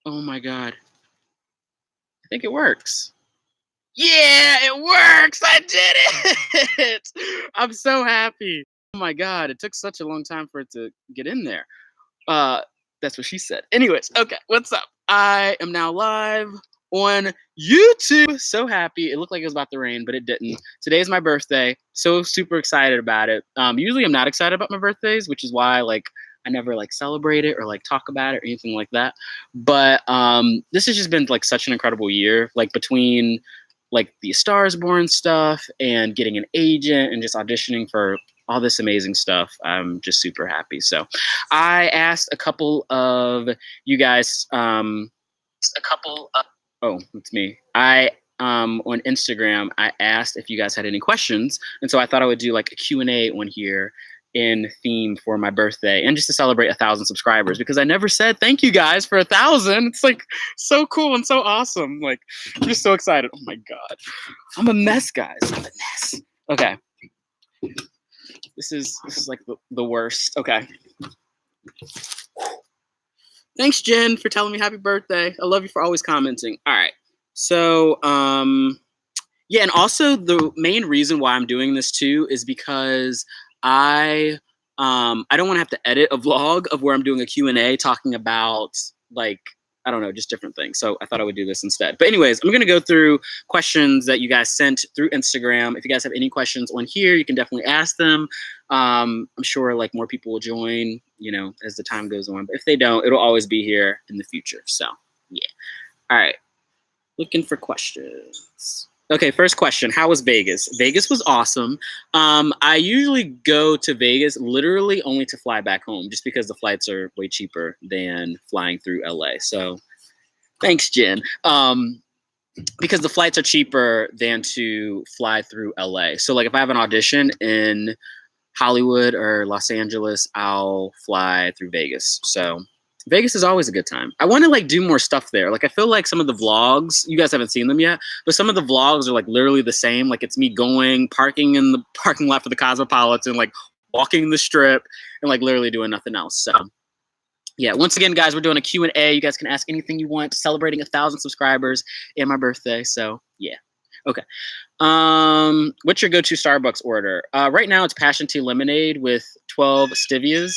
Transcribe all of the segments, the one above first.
Oh my God. I think it works. Yeah, it works. I did it. I'm so happy. Oh my God. It took such a long time for it to get in there. Uh, that's what she said. Anyways, okay, what's up? I am now live on YouTube. So happy. It looked like it was about to rain, but it didn't. Today is my birthday. So super excited about it. Usually I'm not excited about my birthdays, which is why I never celebrate it or talk about it or anything like that. But this has just been such an incredible year. Between the Stars Born stuff and getting an agent and just auditioning for all this amazing stuff. I'm just super happy. So I asked a couple of you guys, oh, it's me. On Instagram, I asked if you guys had any questions. And so I thought I would do a Q&A one here in theme for my birthday and just to celebrate 1,000 subscribers, because I never said thank you guys for 1,000. It's so cool and so awesome. I'm just so excited. Oh my God. I'm a mess, guys. I'm a mess. Okay. This is the worst. Okay. Thanks, Jen, for telling me happy birthday. I love you for always commenting. All right. So, yeah, and also the main reason why I'm doing this too is because I don't want to have to edit a vlog of where I'm doing a Q&A talking about I don't know, just different things. So I thought I would do this instead. But anyways, I'm going to go through questions that you guys sent through Instagram. If you guys have any questions on here, you can definitely ask them. I'm sure more people will join, as the time goes on. But if they don't, it'll always be here in the future. So yeah. All right. Looking for questions. Okay, first question. How was Vegas? Vegas was awesome. I usually go to Vegas literally only to fly back home, just because the flights are way cheaper than flying through LA. So thanks, Jen. Because the flights are cheaper than to fly through LA. So if I have an audition in Hollywood or Los Angeles, I'll fly through Vegas. So Vegas is always a good time. I want to do more stuff there. I feel some of the vlogs, you guys haven't seen them yet, but some of the vlogs are literally the same. It's me parking in the parking lot for the Cosmopolitan, walking the strip and literally doing nothing else. So yeah, once again, guys, we're doing a Q&A. You guys can ask anything you want, celebrating 1,000 subscribers and my birthday. So yeah. Okay. What's your go-to Starbucks order? Right now it's passion tea lemonade with 12 stevias,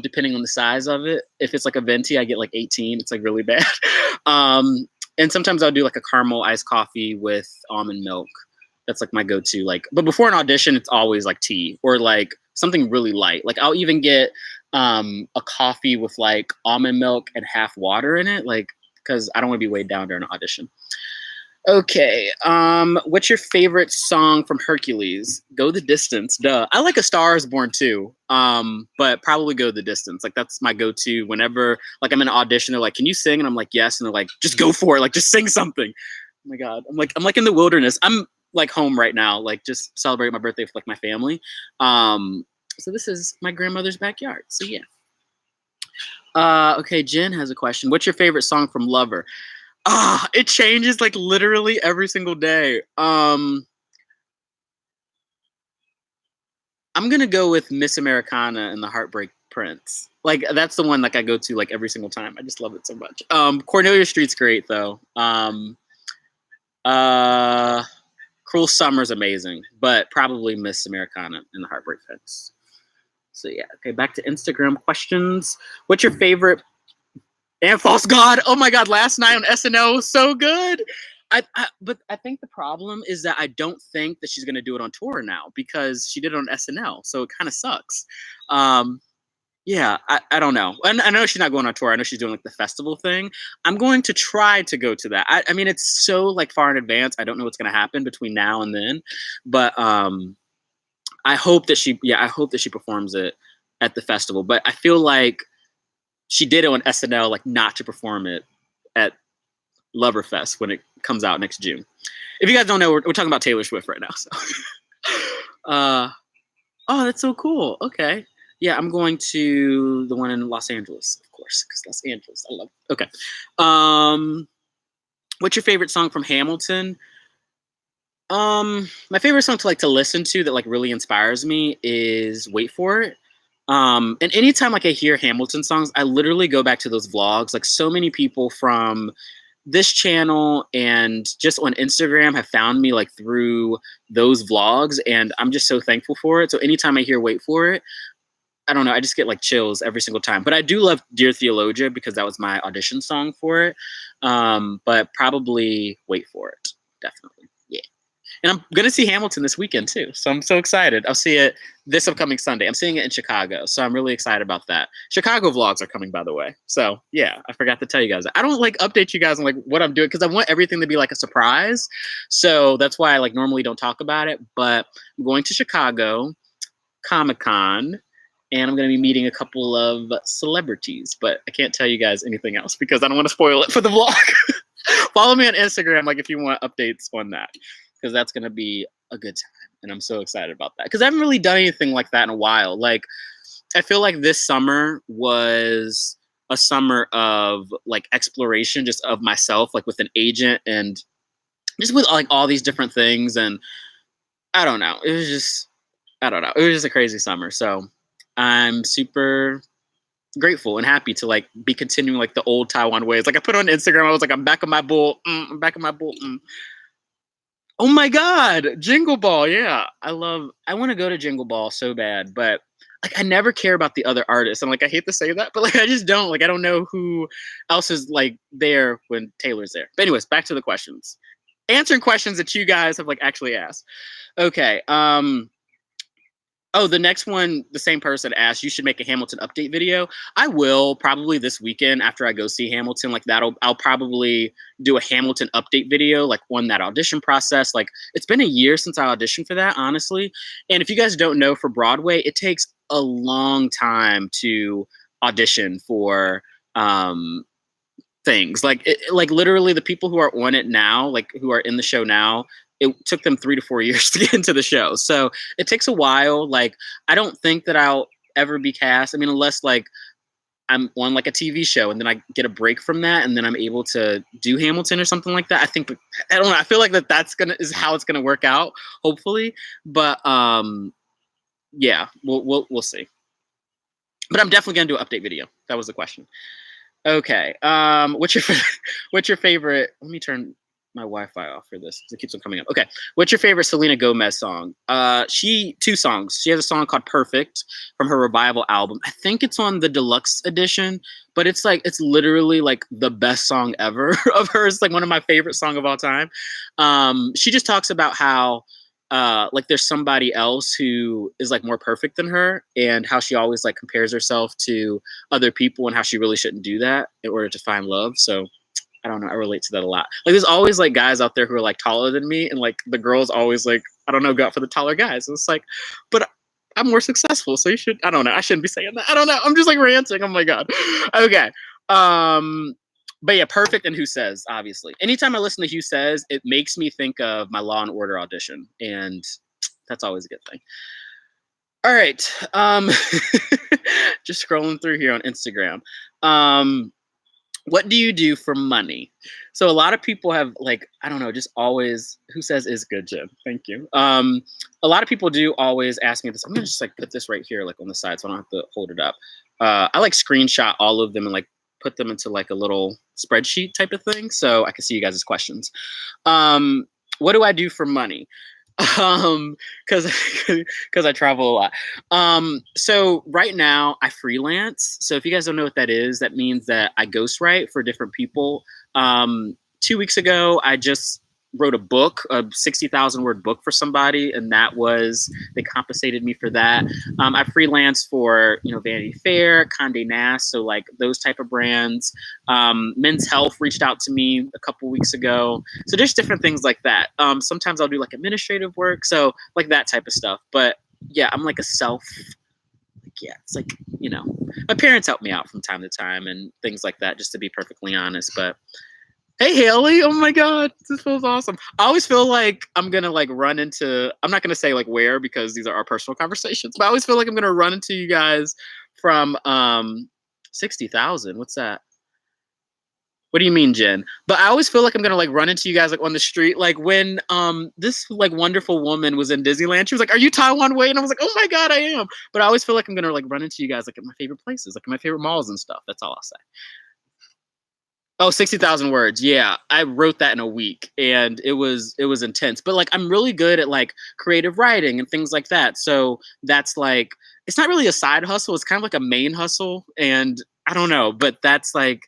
depending on the size of it. If it's a venti, I get 18. It's really bad. And sometimes I'll do a caramel iced coffee with almond milk. That's my go-to. But before an audition, it's always tea or something really light. I'll even get a coffee with almond milk and half water in it, because I don't want to be weighed down during an audition. Okay, what's your favorite song from Hercules? Go the Distance, duh. I like A Star Is Born too, but probably Go the Distance. That's my go-to whenever, I'm in an audition, they're can you sing? And I'm yes, and they're just go for it, just sing something. Oh my God, I'm in the wilderness. I'm home right now, just celebrating my birthday with my family. So this is my grandmother's backyard, so yeah. Okay, Jen has a question. What's your favorite song from Lover? It changes literally every single day. I'm gonna go with Miss Americana and the Heartbreak Prince. That's the one I go to every single time. I just love it so much. Cornelia Street's great though. Cruel Summer's amazing, but probably Miss Americana and the Heartbreak Prince. So yeah, okay, back to Instagram questions. What's your favorite? And False God. Oh my God, last night on SNL was so good. But I think the problem is that I don't think that she's going to do it on tour now, because she did it on SNL. So it kind of sucks. Yeah, I don't know. And I know she's not going on tour. I know she's doing the festival thing. I'm going to try to go to that. I mean, it's so far in advance. I don't know what's going to happen between now and then. But I hope that she performs it at the festival. But I feel she did it on SNL, not to perform it at Loverfest when it comes out next June. If you guys don't know, we're talking about Taylor Swift right now. So, oh, that's so cool. Okay, yeah, I'm going to the one in Los Angeles, of course, because Los Angeles, I love it. Okay, what's your favorite song from Hamilton? My favorite song to listen to that really inspires me is "Wait for It." And anytime like I hear Hamilton songs, I literally go back to those vlogs. Like so many people from this channel and just on Instagram have found me like through those vlogs, and I'm just so thankful for it. So anytime I hear Wait For It, I don't know, I just get like chills every single time. But I do love Dear Theologia because that was my audition song for it. But probably Wait For It, definitely. Yeah. And I'm going to see Hamilton this weekend too. So I'm so excited. I'll see it this upcoming Sunday. I'm seeing it in Chicago. So I'm really excited about that. Chicago vlogs are coming, by the way. So yeah, I forgot to tell you guys. I don't like update you guys on like what I'm doing because I want everything to be like a surprise. So that's why I like normally don't talk about it. But I'm going to Chicago Comic-Con and I'm going to be meeting a couple of celebrities. But I can't tell you guys anything else because I don't want to spoil it for the vlog. Follow me on Instagram like if you want updates on that, because that's going to be a good time. And I'm so excited about that because I haven't really done anything like that in a while. Like, I feel like this summer was a summer of like exploration just of myself, like with an agent and just with like all these different things. And I don't know. It was just, I don't know. It was just a crazy summer. So I'm super grateful and happy to like be continuing like the old Tywan ways. Like I put on Instagram, I was like, I'm back on my bull. I'm back on my bull. Oh my God, Jingle Ball. Yeah. I want to go to Jingle Ball so bad, but like I never care about the other artists. And like, I hate to say that, but like, I just don't. Like, I don't know who else is like there when Taylor's there. But anyways, back to the questions. Answering questions that you guys have like actually asked. Okay. Oh, the next one, the same person asked, you should make a Hamilton update video. I will probably this weekend after I go see Hamilton. Like I'll probably do a Hamilton update video, like on that audition process. Like it's been a year since I auditioned for that, honestly. And if you guys don't know, for Broadway, it takes a long time to audition for things. Like like literally the people who are on it now, like who are in the show now, it took them 3 to 4 years to get into the show. So it takes a while. Like, I don't think that I'll ever be cast. I mean, unless like I'm on like a TV show and then I get a break from that and then I'm able to do Hamilton or something like that. I think, I don't know. I feel like is how it's going to work out, hopefully. But yeah, we'll see. But I'm definitely going to do an update video. That was the question. Okay. What's your favorite? Let me turn my Wi-Fi off for this because it keeps on coming up. Okay. What's your favorite Selena Gomez song? Two songs. She has a song called Perfect from her Revival album. I think it's on the deluxe edition, but it's literally like the best song ever of hers. Like one of my favorite songs of all time. She just talks about how like there's somebody else who is like more perfect than her and how she always like compares herself to other people and how she really shouldn't do that in order to find love. So I don't know. I relate to that a lot. Like there's always like guys out there who are like taller than me and like the girls always like, I don't know, go out for the taller guys. And it's like, but I'm more successful. So you should, I don't know. I shouldn't be saying that. I don't know. I'm just like ranting. Oh my God. Okay. But yeah, Perfect and Who Says, obviously. Anytime I listen to Who Says, it makes me think of my Law and Order audition. And that's always a good thing. All right. Just scrolling through here on Instagram. What do you do for money? So a lot of people have like, I don't know, just always, Who Says is good, Jim. Thank you. A lot of people do always ask me this. I'm gonna just like put this right here, like on the side so I don't have to hold it up. I like screenshot all of them and like put them into like a little spreadsheet type of thing so I can see you guys' questions. What do I do for money? Because I travel a lot. So right now I freelance. So if you guys don't know what that is, that means that I ghostwrite for different people. 2 weeks ago, I just wrote a book, a 60,000 word book for somebody, and they compensated me for that. I freelance for, Vanity Fair, Condé Nast, so like those type of brands. Men's Health reached out to me a couple weeks ago. So there's different things like that. Sometimes I'll do like administrative work, so like that type of stuff. But yeah, I'm like it's like, my parents help me out from time to time and things like that, just to be perfectly honest. But hey, Haley. Oh my God. This feels awesome. I always feel like I'm going to like run into, I'm not going to say like where, because these are our personal conversations, but I always feel like I'm going to run into you guys from 60,000. What's that? What do you mean, Jen? But I always feel like I'm gonna like run into you guys like on the street. Like when this like wonderful woman was in Disneyland, she was like, "Are you Tywan Wade?" And I was like, "Oh my god, I am." But I always feel like I'm gonna like run into you guys like at my favorite places, like at my favorite malls and stuff. That's all I'll say. Oh, 60,000 words. Yeah. I wrote that in a week and it was intense. But like I'm really good at like creative writing and things like that. So that's like it's not really a side hustle, it's kind of like a main hustle and I don't know, but that's like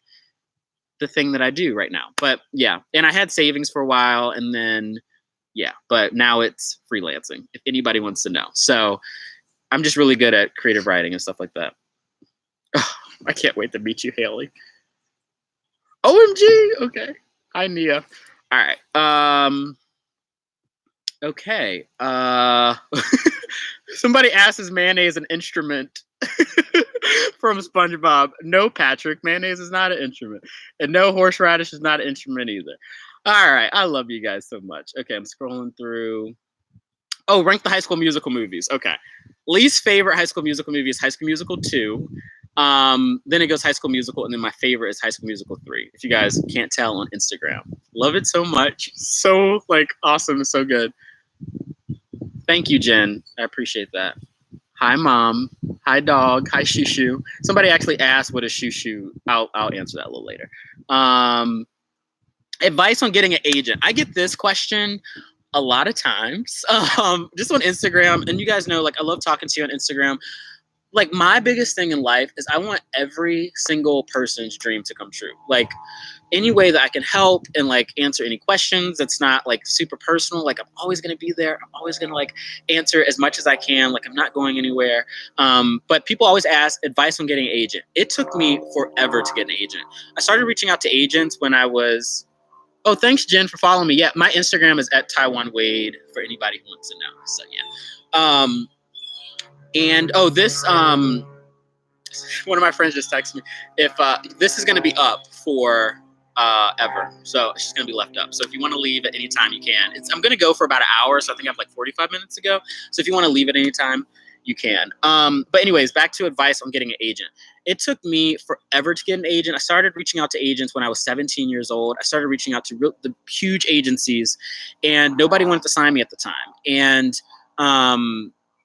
the thing that I do right now. But yeah, and I had savings for a while and then yeah, but now it's freelancing if anybody wants to know. So I'm just really good at creative writing and stuff like that. Oh, I can't wait to meet you, Haley. OMG. Okay. Hi, Nia. All right. Okay. Somebody asked, is mayonnaise an instrument from SpongeBob? No, Patrick. Mayonnaise is not an instrument. And no, horseradish is not an instrument either. All right. I love you guys so much. Okay. I'm scrolling through. Oh, rank the High School Musical movies. Okay. Least favorite High School Musical movie is High School Musical 2. Then it goes High School Musical, and then my favorite is High School Musical 3. If you guys can't tell on Instagram. Love it so much. So like awesome. So good. Thank you, Jen. I appreciate that. Hi, Mom. Hi, dog. Hi, Shushu. Somebody actually asked what is Shushu. I'll answer that a little later. Advice on getting an agent. I get this question a lot of times, just on Instagram. And you guys know, like, I love talking to you on Instagram. Like, my biggest thing in life is I want every single person's dream to come true. Like, any way that I can help and like answer any questions that's not like super personal, like I'm always going to be there. I'm always going to like answer as much as I can. Like I'm not going anywhere. But people always ask advice on getting an agent. It took me forever to get an agent. I started reaching out to agents when I was, oh, thanks Jen for following me. Yeah, my Instagram is at Tywan Wade for anybody who wants to know. So yeah. And oh, this, one of my friends just texted me if this is going to be up for ever, so it's just going to be left up. So if you want to leave at any time, you can. I'm going to go for about an hour, so I think I have like 45 minutes to go. So if you want to leave at any time, you can. But anyways, back to advice on getting an agent. It took me forever to get an agent. I started reaching out to agents when I was 17 years old. I started reaching out to the huge agencies, and nobody wanted to sign me at the time.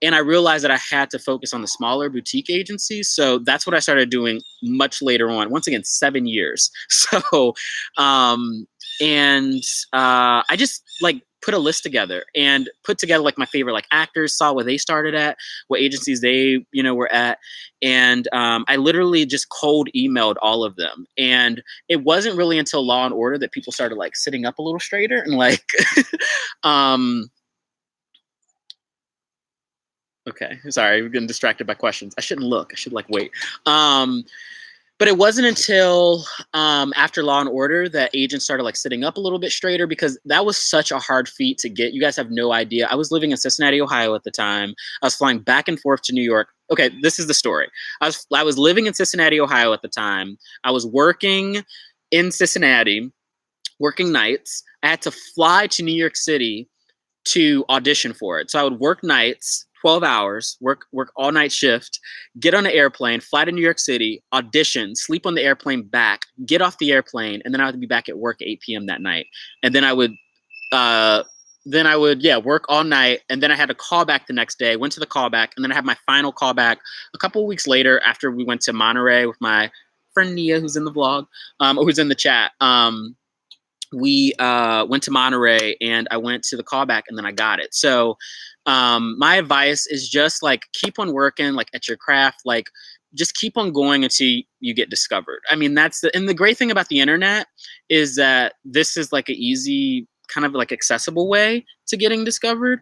And I realized that I had to focus on the smaller boutique agencies. So that's what I started doing much later on. Once again, 7 years. So, I just like put a list together and put together like my favorite like actors, saw where they started at, what agencies they, were at. And I literally just cold emailed all of them. And it wasn't really until Law and Order that people started like sitting up a little straighter and like, okay, sorry, I'm getting distracted by questions. I shouldn't look. I should like wait. But it wasn't until after Law and Order that agents started like sitting up a little bit straighter, because that was such a hard feat to get. You guys have no idea. I was living in Cincinnati, Ohio at the time. I was flying back and forth to New York. Okay, this is the story. I was living in Cincinnati, Ohio at the time. I was working in Cincinnati, working nights. I had to fly to New York City to audition for it. So I would work nights, 12 hours, work all night shift, get on an airplane, fly to New York City, audition, sleep on the airplane back, get off the airplane, and then I would be back at work at 8 p.m. that night. And then I would work all night, and then I had a call back the next day, went to the callback, and then I had my final callback a couple of weeks later after we went to Monterey with my friend Nia, who's in the vlog, who's in the chat. We went to Monterey and I went to the callback and then I got it. So my advice is just like keep on working like at your craft, like just keep on going until you get discovered. I mean, and the great thing about the internet is that this is like an easy kind of like accessible way to getting discovered.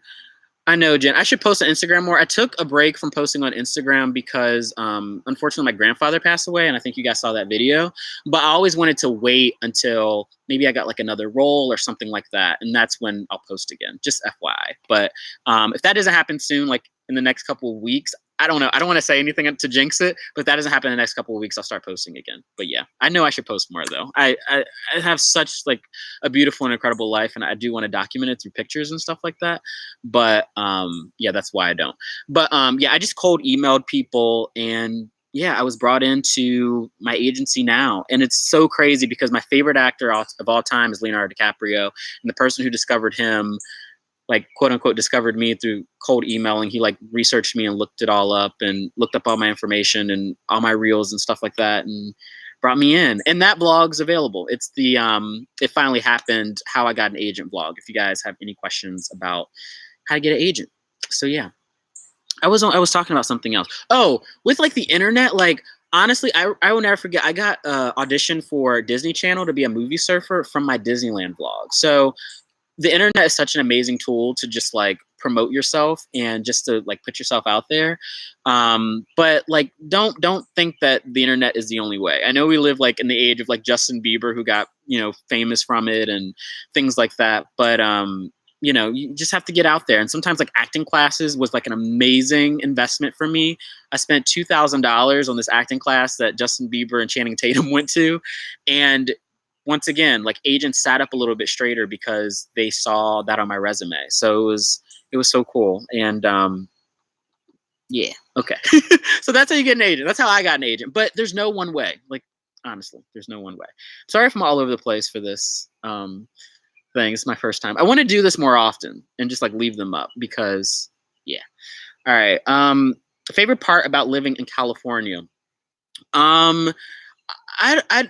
I know, Jen. I should post on Instagram more. I took a break from posting on Instagram because, unfortunately, my grandfather passed away, and I think you guys saw that video. But I always wanted to wait until maybe I got like another role or something like that, and that's when I'll post again. Just FYI. But if that doesn't happen soon, like in the next couple of weeks, I don't know. I don't want to say anything to jinx it, but if that doesn't happen in the next couple of weeks, I'll start posting again. But yeah, I know I should post more though. I have such like a beautiful and incredible life, and I do want to document it through pictures and stuff like that. But yeah, that's why I don't. But yeah, I just cold emailed people, and yeah, I was brought into my agency now. And it's so crazy because my favorite actor of all time is Leonardo DiCaprio. And the person who discovered him, like, quote unquote, discovered me through cold emailing. He like researched me and looked it all up and looked up all my information and all my reels and stuff like that and brought me in. And that vlog's available. It's the It Finally Happened, How I Got an Agent vlog, if you guys have any questions about how to get an agent. So yeah. I was talking about something else. Oh, with like the internet, like honestly, I will never forget. I got auditioned for Disney Channel to be a movie surfer from my Disneyland vlog. So the internet is such an amazing tool to just like promote yourself and just to like put yourself out there. But like don't think that the internet is the only way. I know we live like in the age of like Justin Bieber, who got, you know, famous from it and things like that. But you know, you just have to get out there. And sometimes like acting classes was like an amazing investment for me. I spent $2,000 on this acting class that Justin Bieber and Channing Tatum went to. And once again, like agents sat up a little bit straighter because they saw that on my resume. So it was so cool. And yeah, okay. So that's how you get an agent. That's how I got an agent. But there's no one way. Like honestly, there's no one way. Sorry if I'm all over the place for this thing. It's my first time. I want to do this more often and just like leave them up because yeah. All right. Favorite part about living in California. I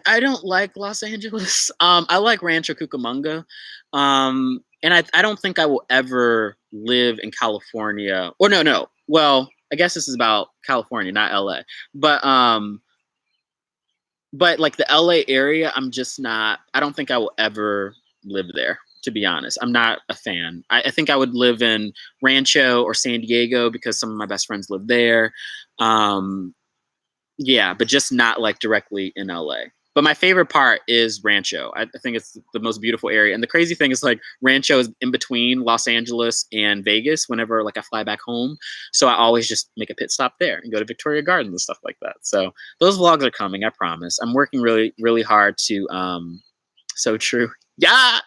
don't like Los Angeles. I like Rancho Cucamonga. And I don't think I will ever live in California. Or no. Well, I guess this is about California, not LA. But like the LA area, I'm just not, I don't think I will ever live there, to be honest. I'm not a fan. I think I would live in Rancho or San Diego because some of my best friends live there. Yeah, but just not like directly in LA. But my favorite part is Rancho. I think it's the most beautiful area. And the crazy thing is like Rancho is in between Los Angeles and Vegas whenever like I fly back home. So I always just make a pit stop there and go to Victoria Gardens and stuff like that. So those vlogs are coming, I promise. I'm working really, really hard to so true. Yes.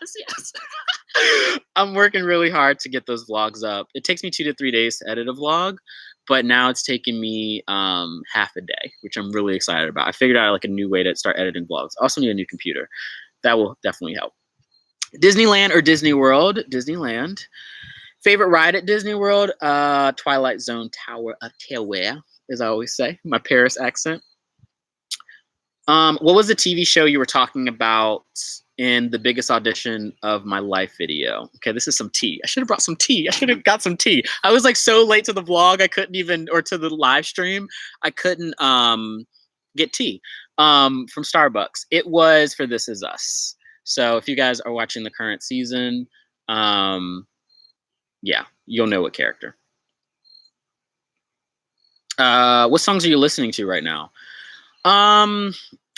I'm working really hard to get those vlogs up. It takes me 2 to 3 days to edit a vlog, but now it's taking me half a day, which I'm really excited about. I figured out like a new way to start editing vlogs. I also need a new computer. That will definitely help. Disneyland or Disney World? Disneyland. Favorite ride at Disney World? Twilight Zone Tower of Terror, as I always say. My Paris accent. What was the TV show you were talking about in the biggest audition of my life video? Okay, this is some tea. I should have brought some tea. I should have got some tea. I was like so late to the vlog, I couldn't even, or to the live stream, I couldn't get tea from Starbucks. It was for This Is Us. So if you guys are watching the current season, yeah, you'll know what character. What songs are you listening to right now?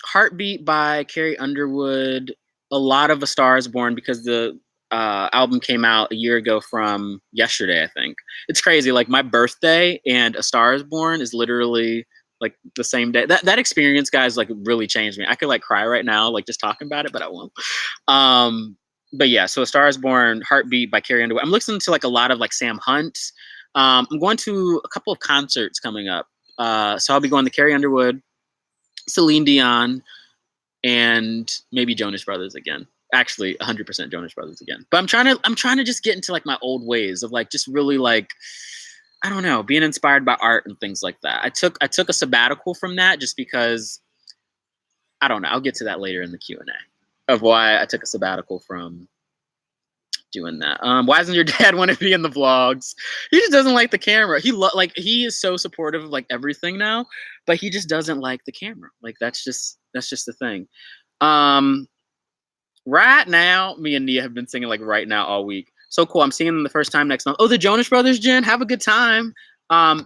Heartbeat by Carrie Underwood. A lot of A Star Is Born because the album came out a year ago from yesterday, I think. It's crazy. Like my birthday and A Star Is Born is literally like the same day. That experience, guys, like really changed me. I could like cry right now, like just talking about it, but I won't. But yeah, so A Star Is Born, Heartbeat by Carrie Underwood. I'm listening to like a lot of like Sam Hunt. I'm going to a couple of concerts coming up. So I'll be going to Carrie Underwood, Celine Dion, and maybe Jonas Brothers again. Actually, 100% Jonas Brothers again. But I'm trying to just get into like my old ways of like just really like, I don't know, being inspired by art and things like that. I took a sabbatical from that just because, I don't know. I'll get to that later in the Q&A of why I took a sabbatical from doing that. Why doesn't your dad want to be in the vlogs? He just doesn't like the camera. He is so supportive of like everything now, but he just doesn't like the camera. Like that's just the thing. Right now, me and Nia have been singing like right now all week. So cool. I'm seeing them the first time next month. Oh, the Jonas Brothers, Jen. Have a good time.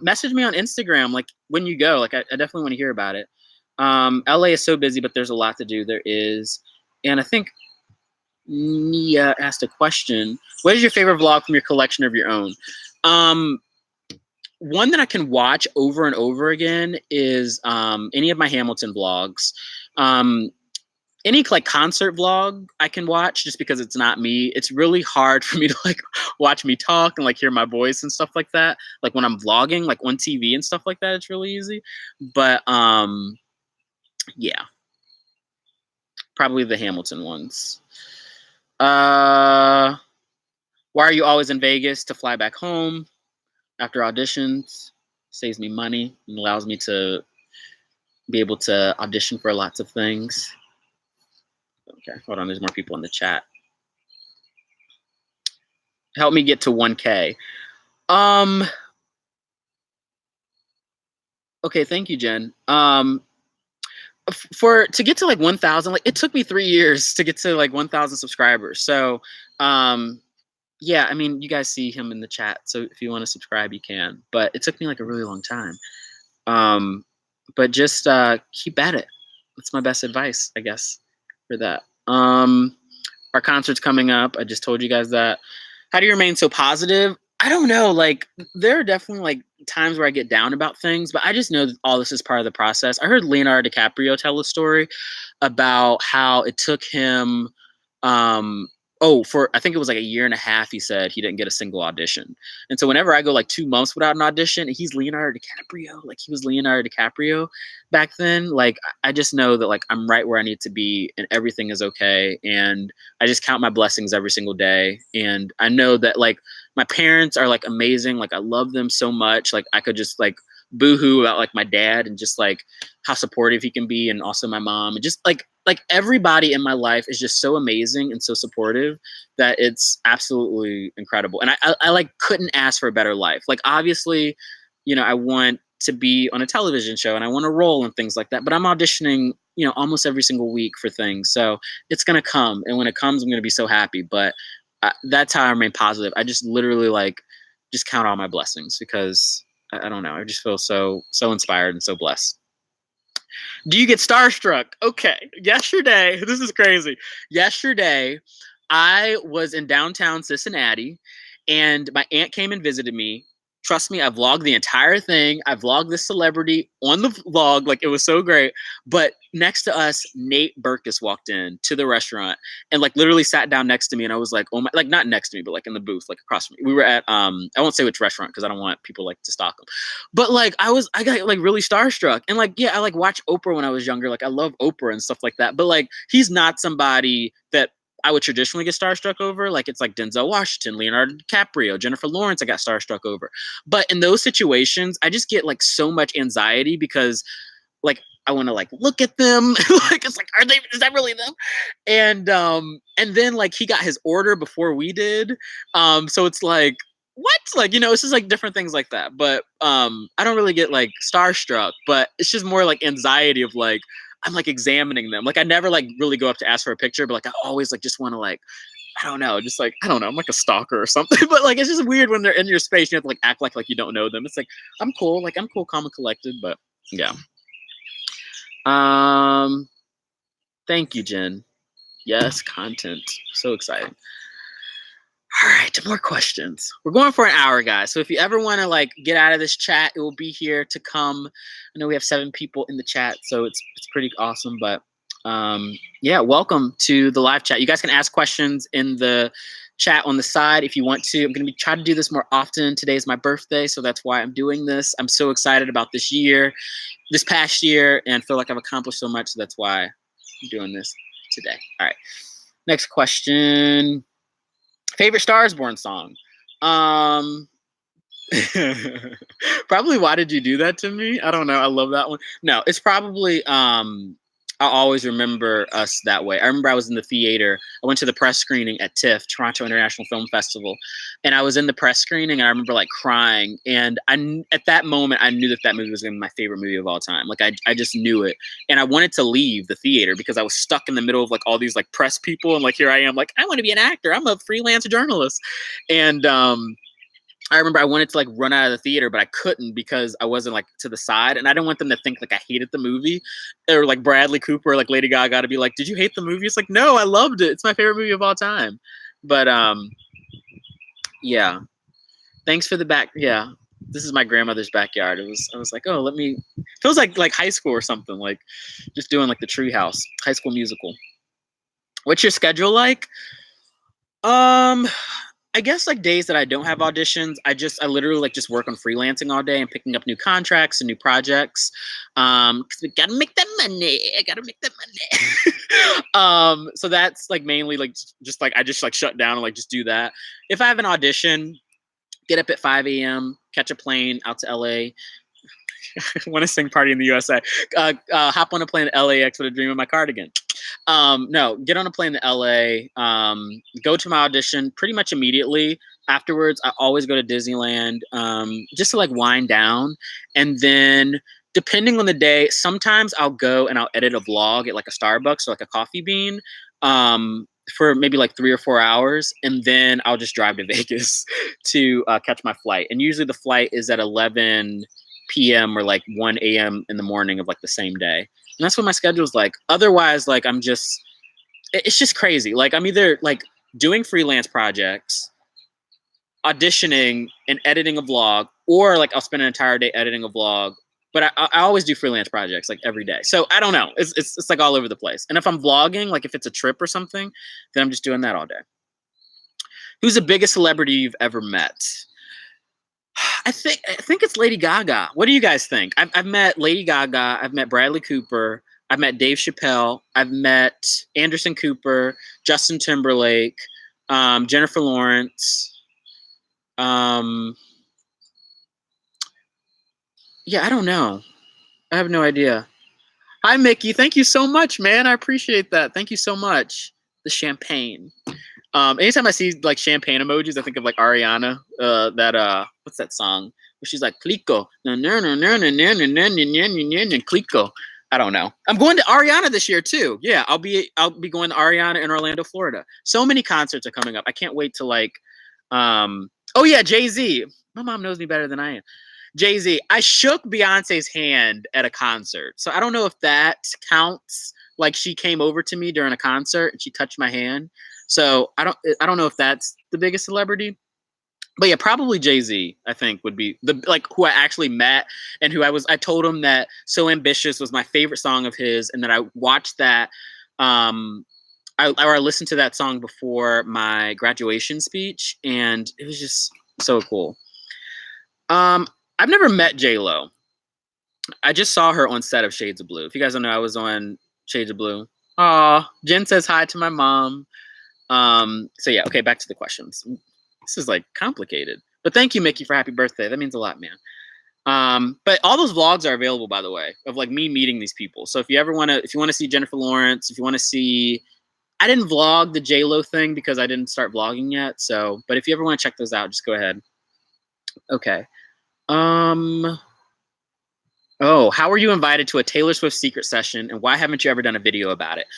Message me on Instagram like when you go. Like I definitely want to hear about it. LA is so busy, but there's a lot to do. There is. And I think Nia asked a question. What is your favorite vlog from your collection of your own? One that I can watch over and over again is any of my Hamilton vlogs. any like concert vlog I can watch just because it's not me. It's really hard for me to like watch me talk and like hear my voice and stuff like that. Like when I'm vlogging, like on TV and stuff like that, it's really easy. But yeah, probably the Hamilton ones. Why are you always in Vegas? To fly back home after auditions. Saves me money and allows me to be able to audition for lots of things. Okay, hold on. There's more people in the chat. Help me get to 1K. Okay, thank you, Jen. To get to like 1,000, like it took me 3 years to get to like 1,000 subscribers. So, yeah, I mean, you guys see him in the chat. So if you want to subscribe, you can. But it took me like a really long time. But just keep at it. That's my best advice, I guess, for that. Our concert's coming up. I just told you guys that. How do you remain so positive? I don't know. Like, there are definitely like times where I get down about things, but I just know that all this is part of the process. I heard Leonardo DiCaprio tell a story about how it took him for I think it was like a year and a half, he said he didn't get a single audition. And so whenever I go like 2 months without an audition, he's Leonardo DiCaprio, like he was Leonardo DiCaprio back then, like I just know that like I'm right where I need to be and everything is okay. And I just count my blessings every single day. And I know that like my parents are like amazing. Like I love them so much. Like I could just like boohoo about like my dad and just like how supportive he can be, and also my mom, and just like everybody in my life is just so amazing and so supportive that it's absolutely incredible. And I like couldn't ask for a better life. Like obviously, you know, I want to be on a television show and I want to roll and things like that, but I'm auditioning, you know, almost every single week for things. So it's gonna come, and when it comes, I'm gonna be so happy. But that's how I remain positive. I just literally like just count all my blessings because I don't know. I just feel so inspired and so blessed. Do you get starstruck? Okay. Yesterday, this is crazy. Yesterday, I was in downtown Cincinnati and my aunt came and visited me. Trust me, I vlogged the entire thing. I vlogged this celebrity on the vlog. Like, it was so great. But next to us, Nate Berkus walked in to the restaurant and like literally sat down next to me. And I was like, oh my, like not next to me, but like in the booth, like across from me. We were at, I won't say which restaurant because I don't want people like to stalk them. But like, I got like really starstruck. And like, yeah, I like watched Oprah when I was younger. Like I love Oprah and stuff like that. But like, he's not somebody that I would traditionally get starstruck over. Like it's like Denzel Washington, Leonardo DiCaprio, Jennifer Lawrence, I got starstruck over. But in those situations, I just get like so much anxiety because like I want to like look at them. Like it's like, is that really them? And then like he got his order before we did. So it's like, what? Like, you know, it's just like different things like that. But I don't really get like starstruck, but it's just more like anxiety of like, I'm like examining them. Like I never like really go up to ask for a picture, but like I always like just want to like, I don't know, just like I don't know, I'm like a stalker or something. But like it's just weird when they're in your space. You have to like act like you don't know them. It's like I'm cool, calm and collected. But yeah. Thank you, Jen. Yes, content. So exciting. All right, more questions. We're going for an hour, guys. So if you ever want to like get out of this chat, it will be here to come. I know we have 7 people in the chat, so it's pretty awesome. But yeah, welcome to the live chat. You guys can ask questions in the chat on the side if you want to. I'm going to be trying to do this more often. Today is my birthday, so that's why I'm doing this. I'm so excited about this past year, and feel like I've accomplished so much. So that's why I'm doing this today. All right, next question. Favorite Star is Born song? Probably Why Did You Do That to Me? I don't know. I love that one. No, it's probably I'll always remember us that way. I remember I was in the theater. I went to the press screening at TIFF, Toronto International Film Festival, and I was in the press screening, and I remember like crying. And at that moment, I knew that movie was going to be my favorite movie of all time. Like I just knew it, and I wanted to leave the theater because I was stuck in the middle of like all these like press people, and like here I am, like I want to be an actor. I'm a freelance journalist, and I remember I wanted to like run out of the theater, but I couldn't because I wasn't like to the side, and I didn't want them to think like I hated the movie, or like Bradley Cooper, or, like Lady Gaga to be like, "Did you hate the movie?" It's like, no, I loved it. It's my favorite movie of all time. But yeah. Thanks for the back. Yeah, this is my grandmother's backyard. I was like, oh, feels like high school or something, like just doing like the Treehouse, High School Musical. What's your schedule like? Um, I guess like days that I don't have auditions, I literally like just work on freelancing all day and picking up new contracts and new projects. 'Cause we gotta make that money. I gotta make that money. So that's like mainly like just like I just like shut down and like just do that. If I have an audition, get up at 5 a.m., catch a plane out to LA. I want to sing Party in the USA. Hop on a plane to LAX with a dream of my cardigan. No, get on a plane to LA, go to my audition pretty much immediately. Afterwards, I always go to Disneyland just to like wind down. And then, depending on the day, sometimes I'll go and I'll edit a vlog at like a Starbucks or like a Coffee Bean for maybe like 3 or 4 hours. And then I'll just drive to Vegas to catch my flight. And usually the flight is at 11 p.m. or like 1 a.m. in the morning of like the same day. And that's what my schedule's like. Otherwise, like it's just crazy. Like I'm either like doing freelance projects, auditioning and editing a vlog, or like I'll spend an entire day editing a vlog. But I always do freelance projects like every day. So I don't know. It's like all over the place. And if I'm vlogging, like if it's a trip or something, then I'm just doing that all day. Who's the biggest celebrity you've ever met? I think it's Lady Gaga. What do you guys think? I've met Lady Gaga. I've met Bradley Cooper. I've met Dave Chappelle. I've met Anderson Cooper, Justin Timberlake, Jennifer Lawrence. Yeah, I don't know. I have no idea. Hi, Mickey. Thank you so much, man. I appreciate that. Thank you so much. The champagne. Anytime I see like champagne emojis, I think of like Ariana. What's that song? Where she's like Clico. Clico. I don't know. I'm going to Ariana this year too. Yeah, I'll be going to Ariana in Orlando, Florida. So many concerts are coming up. I can't wait to like. Oh yeah, Jay-Z. My mom knows me better than I am. Jay-Z. I shook Beyonce's hand at a concert, so I don't know if that counts. Like she came over to me during a concert and she touched my hand. So I don't know if that's the biggest celebrity, but yeah, probably Jay-Z. I think would be the like who I actually met and who I told him that So Ambitious was my favorite song of his, and that I watched that. I listened to that song before my graduation speech, and it was just so cool. I've never met J-Lo. I just saw her on set of Shades of Blue. If you guys don't know, I was on Shades of Blue. Aw, Jen says hi to my mom. So yeah, okay, back to the questions. This is like complicated. But thank you, Mickey, for happy birthday. That means a lot, man. But all those vlogs are available, by the way, of like me meeting these people. So if you want to see Jennifer Lawrence, if you want to see, I didn't vlog the J-Lo thing because I didn't start vlogging yet. So, but if you ever want to check those out, just go ahead. Okay. Oh, how were you invited to a Taylor Swift secret session, and why haven't you ever done a video about it?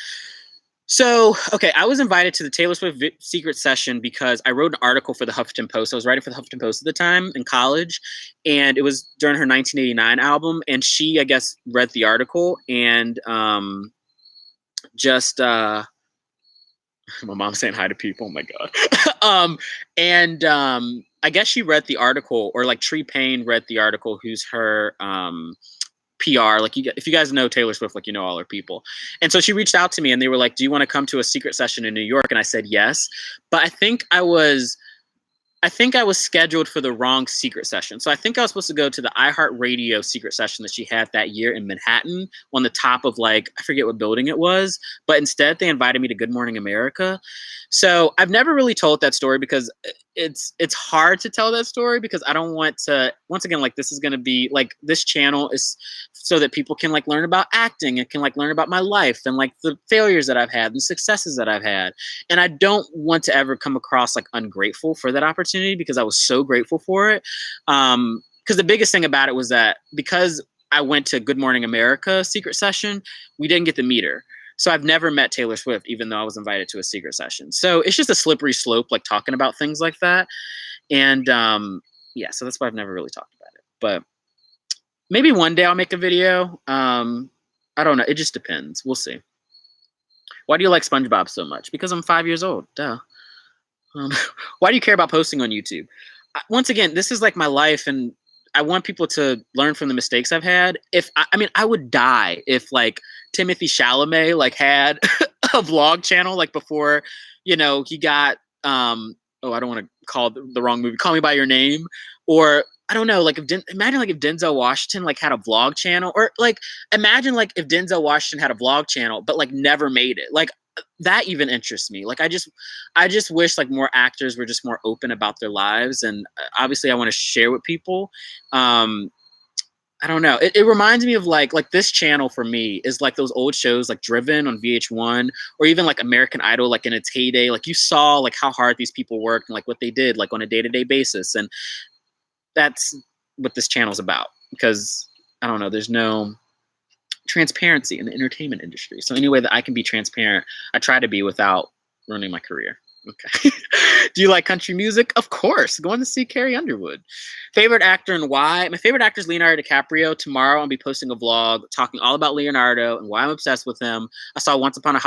So, okay, I was invited to the Taylor Swift secret session because I wrote an article for the Huffington Post. I was writing for the Huffington Post at the time in college, and it was during her 1989 album, and she, I guess, read the article and my mom's saying hi to people. Oh my God. I guess she read the article, or like Tree Payne read the article, who's her PR. Like if you guys know Taylor Swift, like you know all her people. And so she reached out to me and they were like, do you want to come to a secret session in New York? And I said yes. But I think I was scheduled for the wrong secret session. So I think I was supposed to go to the iHeartRadio secret session that she had that year in Manhattan on the top of like, I forget what building it was, but instead they invited me to Good Morning America. So I've never really told that story because it's hard to tell that story because I don't want to, once again, like this is going to be like, this channel is so that people can like learn about acting and can like learn about my life and like the failures that I've had and successes that I've had. And I don't want to ever come across like ungrateful for that opportunity because I was so grateful for it. Because the biggest thing about it was that because I went to Good Morning America secret session, we didn't get to meet her. So I've never met Taylor Swift, even though I was invited to a secret session. So it's just a slippery slope, like talking about things like that. And yeah, so that's why I've never really talked about it. But maybe one day I'll make a video. I don't know. It just depends. We'll see. Why do you like SpongeBob so much? Because I'm 5 years old. Duh. Why do you care about posting on YouTube? Once again, this is like my life, and I want people to learn from the mistakes I've had. I mean, I would die if like Timothy Chalamet like had a vlog channel, like before, you know, he got oh, I don't want to call the wrong movie, Call Me by Your Name, or I don't know, like imagine like if Denzel Washington like had a vlog channel, or like imagine like if Denzel Washington had a vlog channel but like never made it. Like that even interests me. Like I just wish like more actors were just more open about their lives, and obviously I want to share with people. Um I don't know. It reminds me of like this channel for me is like those old shows like Driven on VH1, or even like American Idol, like in its heyday. Like you saw like how hard these people worked and like what they did like on a day-to-day basis. And that's what this channel's about, because I don't know, there's no transparency in the entertainment industry. So any way that I can be transparent, I try to be without ruining my career. Okay. Do you like country music? Of course. Going to see Carrie Underwood. Favorite actor and why? My favorite actor is Leonardo DiCaprio. Tomorrow I'll be posting a vlog talking all about Leonardo and why I'm obsessed with him. I saw Once Upon a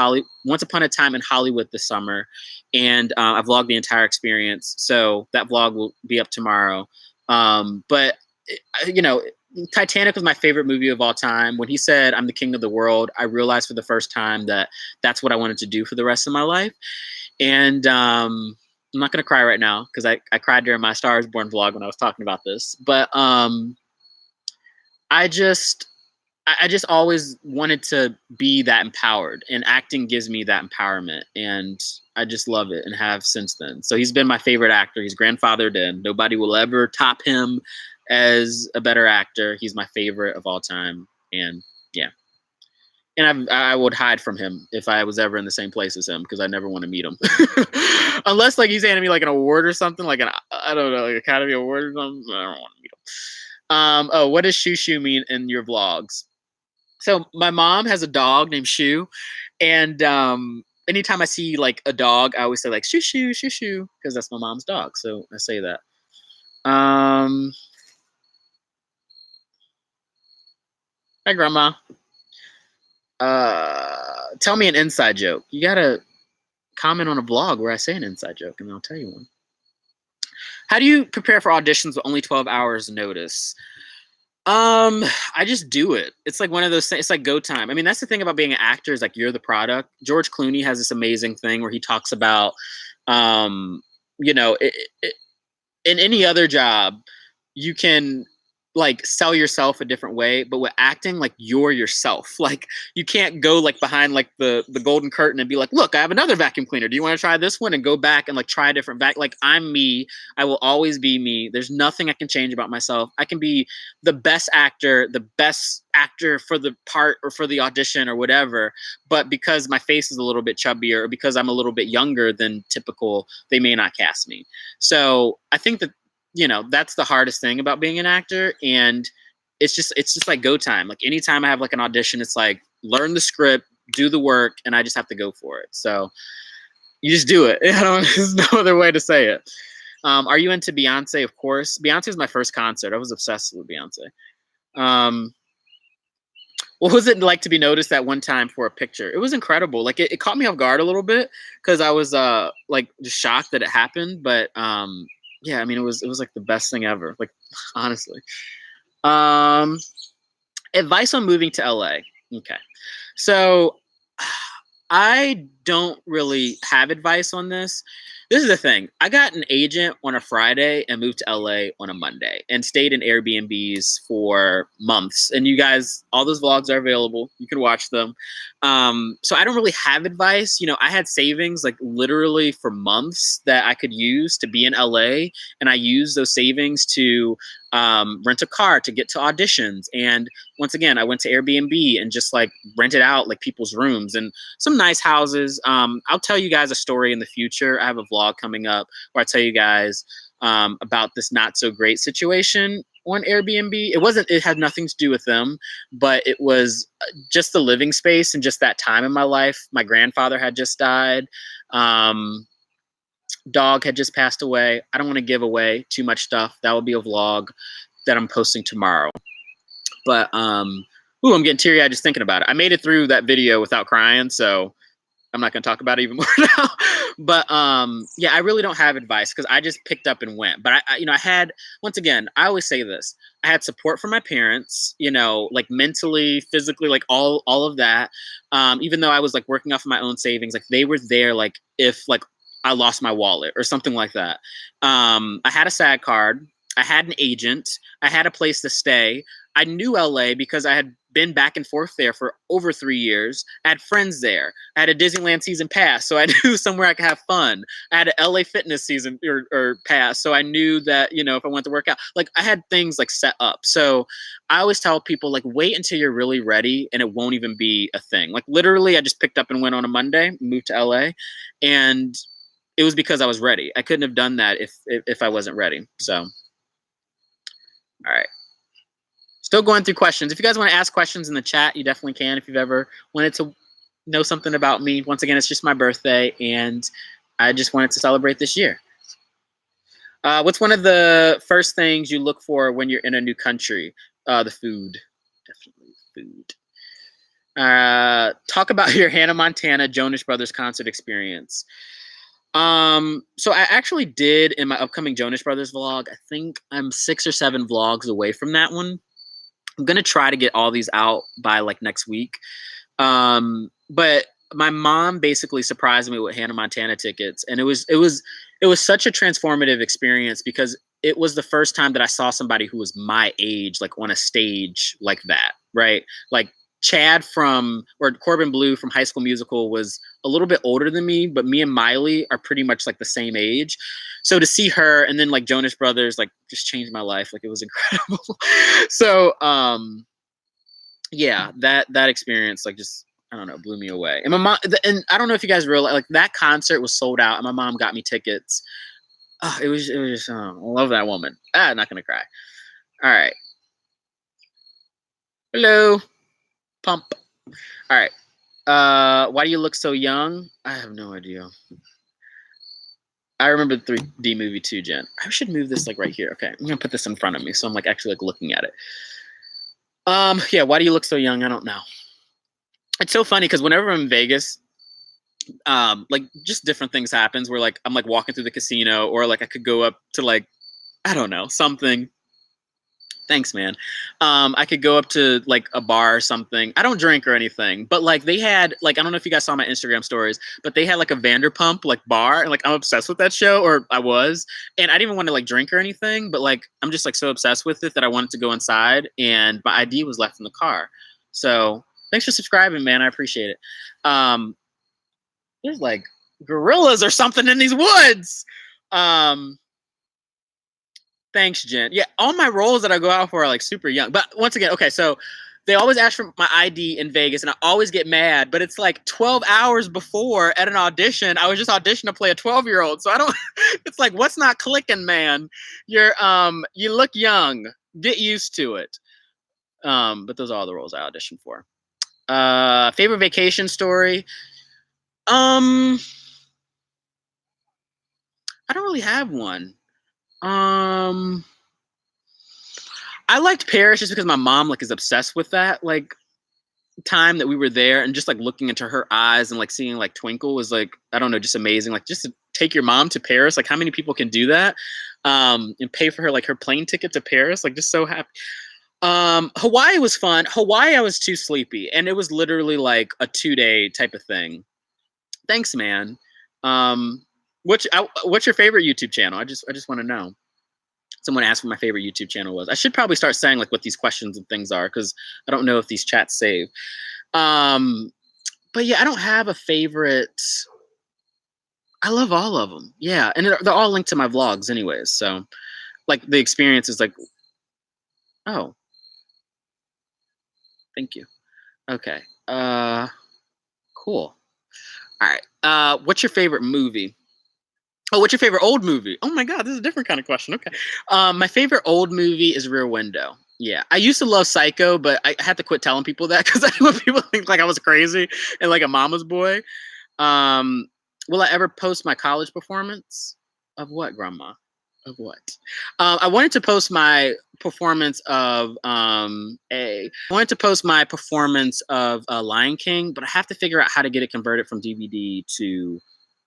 Time in Hollywood this summer, and I vlogged the entire experience. So that vlog will be up tomorrow. But you know, Titanic was my favorite movie of all time. When he said, "I'm the king of the world," I realized for the first time that that's what I wanted to do for the rest of my life. And I'm not going to cry right now because I cried during my Star is Born vlog when I was talking about this. But I just I just always wanted to be that empowered, and acting gives me that empowerment, and I just love it and have since then. So he's been my favorite actor. He's grandfathered in. Nobody will ever top him as a better actor. He's my favorite of all time, and yeah. And I would hide from him if I was ever in the same place as him, because I never want to meet him. Unless like he's handing me like an award or something, like I don't know, like Academy Award or something. I don't want to meet him. Oh, what does shoo shoo mean in your vlogs? So my mom has a dog named Shoo, and anytime I see like a dog, I always say like shoo shoo, because that's my mom's dog. So I say that. Hi, Grandma. Tell me an inside joke. You gotta comment on a vlog where I say an inside joke, and I'll tell you one. How do you prepare for auditions with only 12 hours notice? I just do it. It's like one of those things. It's like go time. I mean, that's the thing about being an actor, is like you're the product. George Clooney has this amazing thing where he talks about, you know, in any other job, you can like sell yourself a different way, but with acting, like you're yourself. Like you can't go like behind like the golden curtain and be like, look, I have another vacuum cleaner, do you want to try this one, and go back and like try a different like I'm me. I will always be me. There's nothing I can change about myself. I can be the best actor for the part or for the audition or whatever, but because my face is a little bit chubbier, or because I'm a little bit younger than typical, they may not cast me. So I think that, you know, that's the hardest thing about being an actor. And it's just like go time. Like anytime I have like an audition, it's like learn the script, do the work, and I just have to go for it. So you just do it. There's no other way to say it. Are you into Beyonce? Of course. Beyonce was my first concert. I was obsessed with Beyonce. What was it like to be noticed at one time for a picture? It was incredible. Like it caught me off guard a little bit, because I was like just shocked that it happened. But yeah, I mean, it was like the best thing ever. Like honestly. Advice on moving to LA. Okay. So I don't really have advice on this. This is the thing. I got an agent on a Friday and moved to LA on a Monday and stayed in Airbnbs for months. And you guys, all those vlogs are available. You can watch them. So I don't really have advice. You know, I had savings like literally for months that I could use to be in LA. And I used those savings to rent a car to get to auditions. And once again, I went to Airbnb and just like rented out like people's rooms and some nice houses. I'll tell you guys a story in the future. I have a vlog coming up where I tell you guys about this not so great situation on Airbnb. It had nothing to do with them, but it was just the living space and just that time in my life. My grandfather had just died. Dog had just passed away. I don't want to give away too much stuff. That will be a vlog that I'm posting tomorrow. But I'm getting teary-eyed just thinking about it. I made it through that video without crying, so I'm not going to talk about it even more now. But yeah, I really don't have advice because I just picked up and went. But I had, once again, I always say this. I had support from my parents, you know, like mentally, physically, like all of that. Even though I was like working off of my own savings, like they were there, like if like I lost my wallet or something like that. I had a SAG card. I had an agent. I had a place to stay. I knew LA because I had been back and forth there for over 3 years. I had friends there. I had a Disneyland season pass, so I knew somewhere I could have fun. I had an LA fitness season or pass, so I knew that, you know, if I went to work out, like I had things like set up. So I always tell people, like, wait until you're really ready and it won't even be a thing. Like literally, I just picked up and went on a Monday, moved to LA, and it was because I was ready. I couldn't have done that if I wasn't ready. So, all right. Still going through questions. If you guys want to ask questions in the chat, you definitely can. If you've ever wanted to know something about me, once again, it's just my birthday, and I just wanted to celebrate this year. What's one of the first things you look for when you're in a new country? The food. Definitely food. Talk about your Hannah Montana Jonas Brothers concert experience. So I actually did in my upcoming Jonas Brothers vlog. I think I'm 6 or 7 vlogs away from that one. I'm gonna try to get all these out by like next week. But my mom basically surprised me with Hannah Montana tickets, and it was such a transformative experience because it was the first time that I saw somebody who was my age, like on a stage like that, right? Like Chad or Corbin Bleu from High School Musical was a little bit older than me, but me and Miley are pretty much like the same age. So to see her and then like Jonas Brothers, like just changed my life. Like it was incredible. So yeah, that experience like just, I don't know, blew me away. And my mom, and I don't know if you guys realize, like that concert was sold out, and my mom got me tickets. Oh, it was just, I love that woman. I'm not gonna cry. All right. Hello, Pump. All right. Why do you look so young? I have no idea. I remember the 3D movie too, Jen. I should move this like right here. Okay, I'm gonna put this in front of me so I'm like actually like looking at it. Yeah, why do you look so young? I don't know. It's so funny because whenever I'm in Vegas, like just different things happens where like I'm like walking through the casino, or like I could go up to like, I don't know, something. Thanks, man. I could go up to like a bar or something. I don't drink or anything, but like they had like, I don't know if you guys saw my Instagram stories, but they had like a Vanderpump like bar, and like I'm obsessed with that show, or I was, and I didn't even want to like drink or anything, but like I'm just like so obsessed with it that I wanted to go inside, and my ID was left in the car. So thanks for subscribing, man. I appreciate it. There's like gorillas or something in these woods. Thanks, Jen. Yeah, all my roles that I go out for are like super young. But once again, okay, so they always ask for my ID in Vegas, and I always get mad. But it's like 12 hours before at an audition. I was just auditioning to play a 12-year-old, so I don't. It's like, what's not clicking, man? You look young. Get used to it. But those are all the roles I auditioned for. Favorite vacation story? I don't really have one. I liked Paris just because my mom like is obsessed with that like time that we were there, and just like looking into her eyes and like seeing like twinkle was like, I don't know, just amazing. Like just to take your mom to Paris, like how many people can do that? And pay for her like her plane ticket to Paris, like just so happy. Hawaii was fun. Hawaii, I was too sleepy, and it was literally like a 2-day type of thing. Thanks, man. What's your favorite YouTube channel? I just want to know. Someone asked what my favorite YouTube channel was. I should probably start saying like what these questions and things are, because I don't know if these chats save. But yeah, I don't have a favorite. I love all of them. Yeah, and they're all linked to my vlogs anyways. So like the experience is like, oh, thank you. Okay. Cool. All right. What's your favorite movie? Oh, what's your favorite old movie? Oh my God, this is a different kind of question. Okay. My favorite old movie is Rear Window. Yeah. I used to love Psycho, but I had to quit telling people that because I didn't want people to think like I was crazy and like a mama's boy. Will I ever post my college performance? Of what, Grandma? Of what? I wanted to post my performance of Lion King, but I have to figure out how to get it converted from DVD to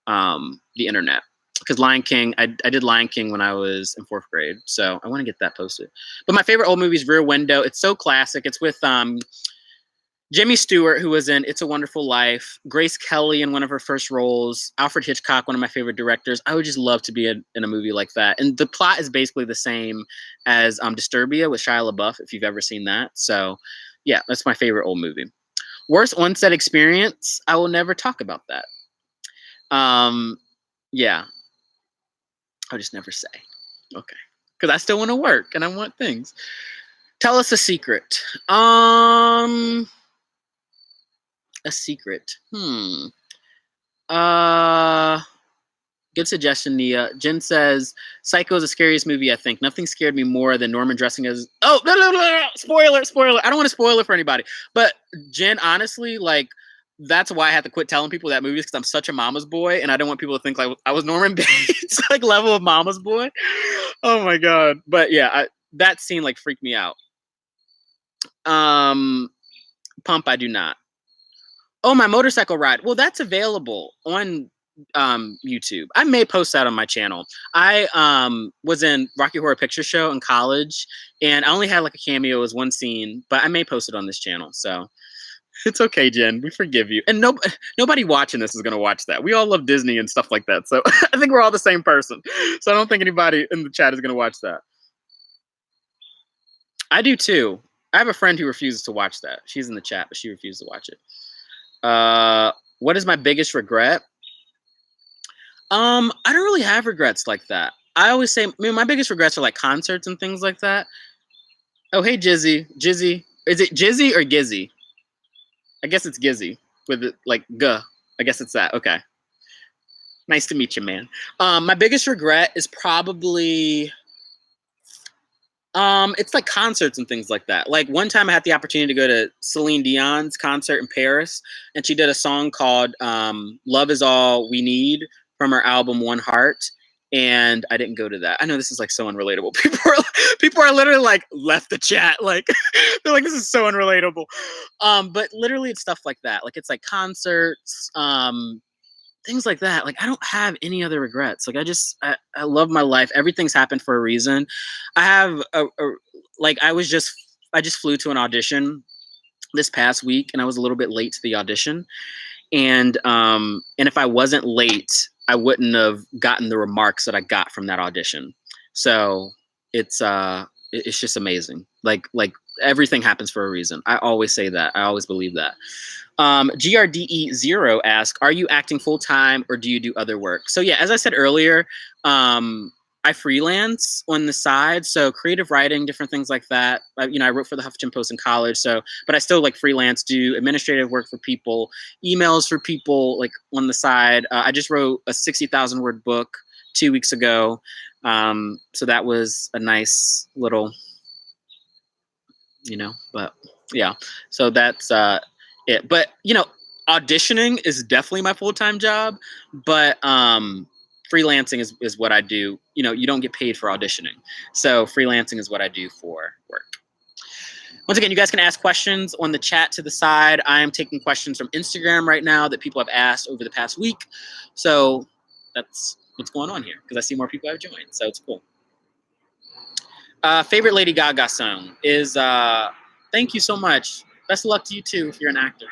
the internet. because Lion King, I did Lion King when I was in 4th grade, so I want to get that posted. But my favorite old movie is Rear Window. It's so classic. It's with Jimmy Stewart, who was in It's a Wonderful Life, Grace Kelly in one of her first roles, Alfred Hitchcock, one of my favorite directors. I would just love to be in a movie like that. And the plot is basically the same as Disturbia with Shia LaBeouf, if you've ever seen that. So, yeah, that's my favorite old movie. Worst on-set experience? I will never talk about that. Yeah, I'll just never say. Okay, because I still want to work and I want things. Tell us a secret. A secret. Good suggestion, Nia. Jen says, Psycho is the scariest movie, I think. Nothing scared me more than Norman dressing as... Oh, no. Spoiler. I don't want to spoil it for anybody. But Jen, honestly, like, that's why I had to quit telling people that movie, because I'm such a mama's boy, and I don't want people to think like I was Norman Bates, like level of mama's boy. Oh my God. But yeah, that scene like freaked me out. Pump, I do not. Oh, my motorcycle ride. Well, that's available on YouTube. I may post that on my channel. I was in Rocky Horror Picture Show in college, and I only had like a cameo as one scene, but I may post it on this channel. So it's okay, Jen. We forgive you. And nobody watching this is going to watch that. We all love Disney and stuff like that. So I think we're all the same person. So I don't think anybody in the chat is going to watch that. I do too. I have a friend who refuses to watch that. She's in the chat, but she refused to watch it. What is my biggest regret? I don't really have regrets like that. I always say, my biggest regrets are like concerts and things like that. Oh, hey, Jizzy. Is it Jizzy or Gizzy? I guess it's Gizzy with it like guh. I guess it's that. Okay. Nice to meet you, man. My biggest regret is probably it's like concerts and things like that. Like one time I had the opportunity to go to Celine Dion's concert in Paris, and she did a song called Love Is All We Need from her album One Heart. And I didn't go to that. I know this is like so unrelatable. People are literally like left the chat. Like they're like, this is so unrelatable. But literally it's stuff like that. Like it's like concerts, things like that. Like I don't have any other regrets. Like I love my life. Everything's happened for a reason. I have I just flew to an audition this past week, and I was a little bit late to the audition. And if I wasn't late, I wouldn't have gotten the remarks that I got from that audition. So it's just amazing. Like everything happens for a reason. I always say that. I always believe that. GRDE0 asks, are you acting full time or do you do other work? So yeah, as I said earlier, I freelance on the side, so creative writing, different things like that. I wrote for the Huffington Post in college, but I still like freelance, do administrative work for people, emails for people, like on the side. I just wrote a 60,000 word book 2 weeks ago, so that was a nice little, but yeah. So that's it. But auditioning is definitely my full-time job, but freelancing is what I do. You don't get paid for auditioning. So freelancing is what I do for work. Once again, you guys can ask questions on the chat to the side. I am taking questions from Instagram right now that people have asked over the past week. So that's what's going on here, because I see more people have joined. So it's cool. Favorite Lady Gaga song is, thank you so much. Best of luck to you too if you're an actor.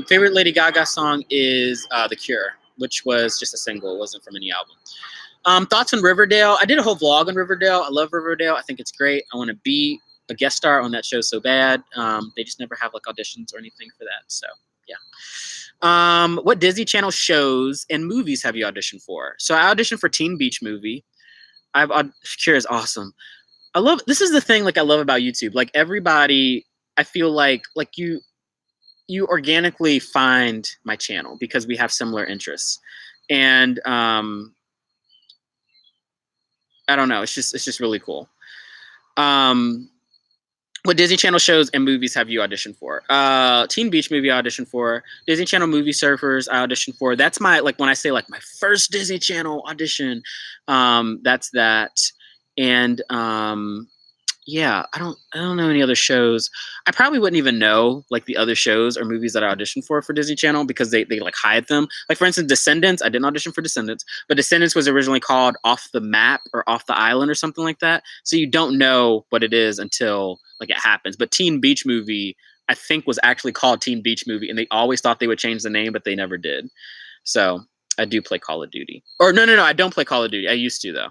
Favorite Lady Gaga song is The Cure, which was just a single. It wasn't from any album. Thoughts on Riverdale. I did a whole vlog on Riverdale. I love Riverdale. I think it's great. I want to be a guest star on that show so bad. They just never have like auditions or anything for that. So yeah. What Disney Channel shows and movies have you auditioned for? So I auditioned for Teen Beach Movie. Cure is awesome. This is the thing like I love about YouTube. Like everybody, I feel like you organically find my channel because we have similar interests. And I don't know, it's just really cool. What Disney Channel shows and movies have you auditioned for? Teen Beach Movie I auditioned for. Disney Channel Movie Surfers I auditioned for. That's my, like when I say like my first Disney Channel audition, that's that. And yeah, I don't know any other shows. I probably wouldn't even know like the other shows or movies that I auditioned for Disney Channel because they like hide them. Like for instance, Descendants. I didn't audition for Descendants, but Descendants was originally called Off the Map or Off the Island or something like that. So you don't know what it is until like it happens. But Teen Beach Movie, I think, was actually called Teen Beach Movie, and they always thought they would change the name, but they never did. So I do play Call of Duty. Or no, I don't play Call of Duty. I used to though,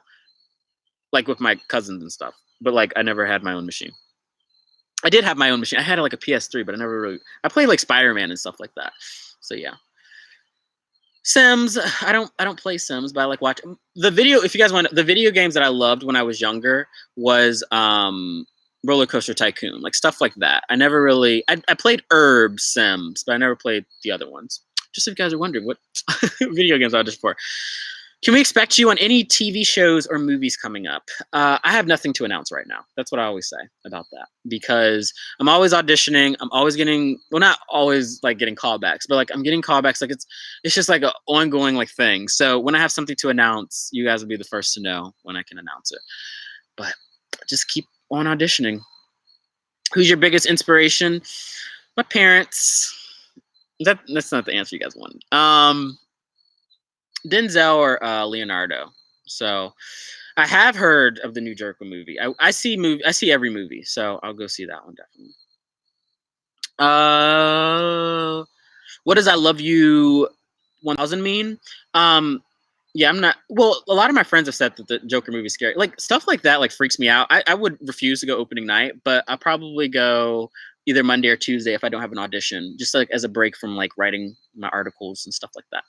like with my cousins and stuff. But like I never had my own machine. I did have my own machine. I had like a PS3, but I never really. I played like Spider-Man and stuff like that. So yeah. Sims. I don't play Sims, but I like watching the video. If you guys want the video games that I loved when I was younger was Roller Coaster Tycoon, like stuff like that. I never really. I played Herb Sims, but I never played the other ones. Just if you guys are wondering what video games I auditioned for. Can we expect you on any TV shows or movies coming up? I have nothing to announce right now. That's what I always say about that because I'm always auditioning. I'm always getting, well, not always like getting callbacks, but like I'm getting callbacks. Like it's just like an ongoing like thing. So when I have something to announce, you guys will be the first to know when I can announce it. But just keep on auditioning. Who's your biggest inspiration? My parents. That's not the answer you guys wanted. Denzel or Leonardo. So I have heard of the new Jericho movie. I see every movie, so I'll go see that one definitely. What does "I love you" 1000 mean? Yeah, I'm not. Well, a lot of my friends have said that the Joker movie is scary. Like stuff like that, like freaks me out. I would refuse to go opening night, but I'll probably go either Monday or Tuesday if I don't have an audition, just like as a break from like writing my articles and stuff like that.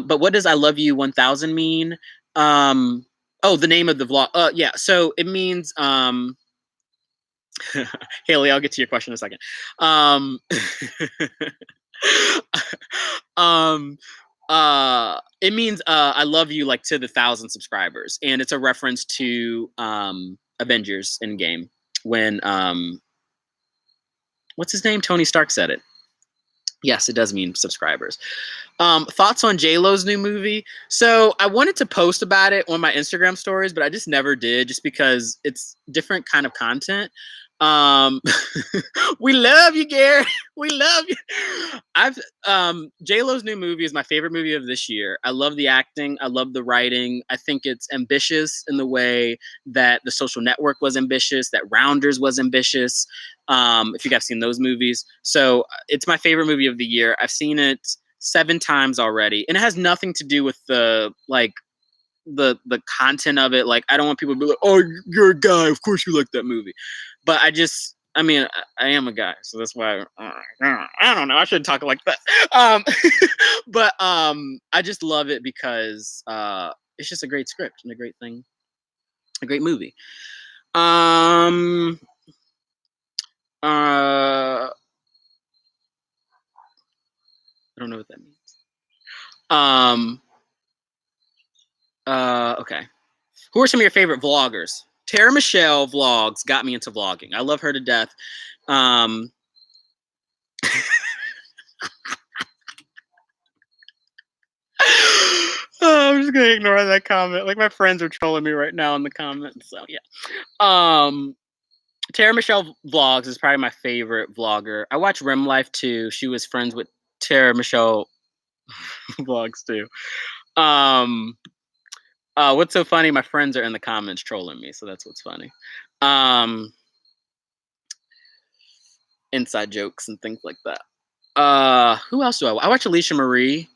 But what does "I love you" 1000 mean? Oh, the name of the vlog. Yeah. So it means Haley. I'll get to your question in a second. Um, um, it means I love you like to the 1,000 subscribers, and it's a reference to Avengers Endgame when what's his name? Tony Stark said it. Yes, it does mean subscribers. Thoughts on J-Lo's new movie? So I wanted to post about it on my Instagram stories, but I just never did just because it's different kind of content. Um, we love you, Gary. We love you. I've J-Lo's new movie is my favorite movie of this year. I love the acting. I love the writing. I think it's ambitious in the way that The Social Network was ambitious, that Rounders was ambitious. If you guys have seen those movies. So it's my favorite movie of the year. I've seen it 7 times already. And it has nothing to do with the like the content of it. Like I don't want people to be like, "Oh, you're a guy. Of course you like that movie." But I mean, I am a guy, so that's why I don't know. I shouldn't talk like that. But I just love it because it's just a great script and a great thing, a great movie. I don't know what that means. Okay. Who are some of your favorite vloggers? Tara Michelle Vlogs got me into vlogging. I love her to death. Oh, I'm just gonna ignore that comment. Like my friends are trolling me right now in the comments. So yeah. Tara Michelle Vlogs is probably my favorite vlogger. I watch Rim Life too. She was friends with Tara Michelle Vlogs too. What's so funny? My friends are in the comments trolling me, so that's what's funny. Inside jokes and things like that. Who else do I watch? Alicia Marie.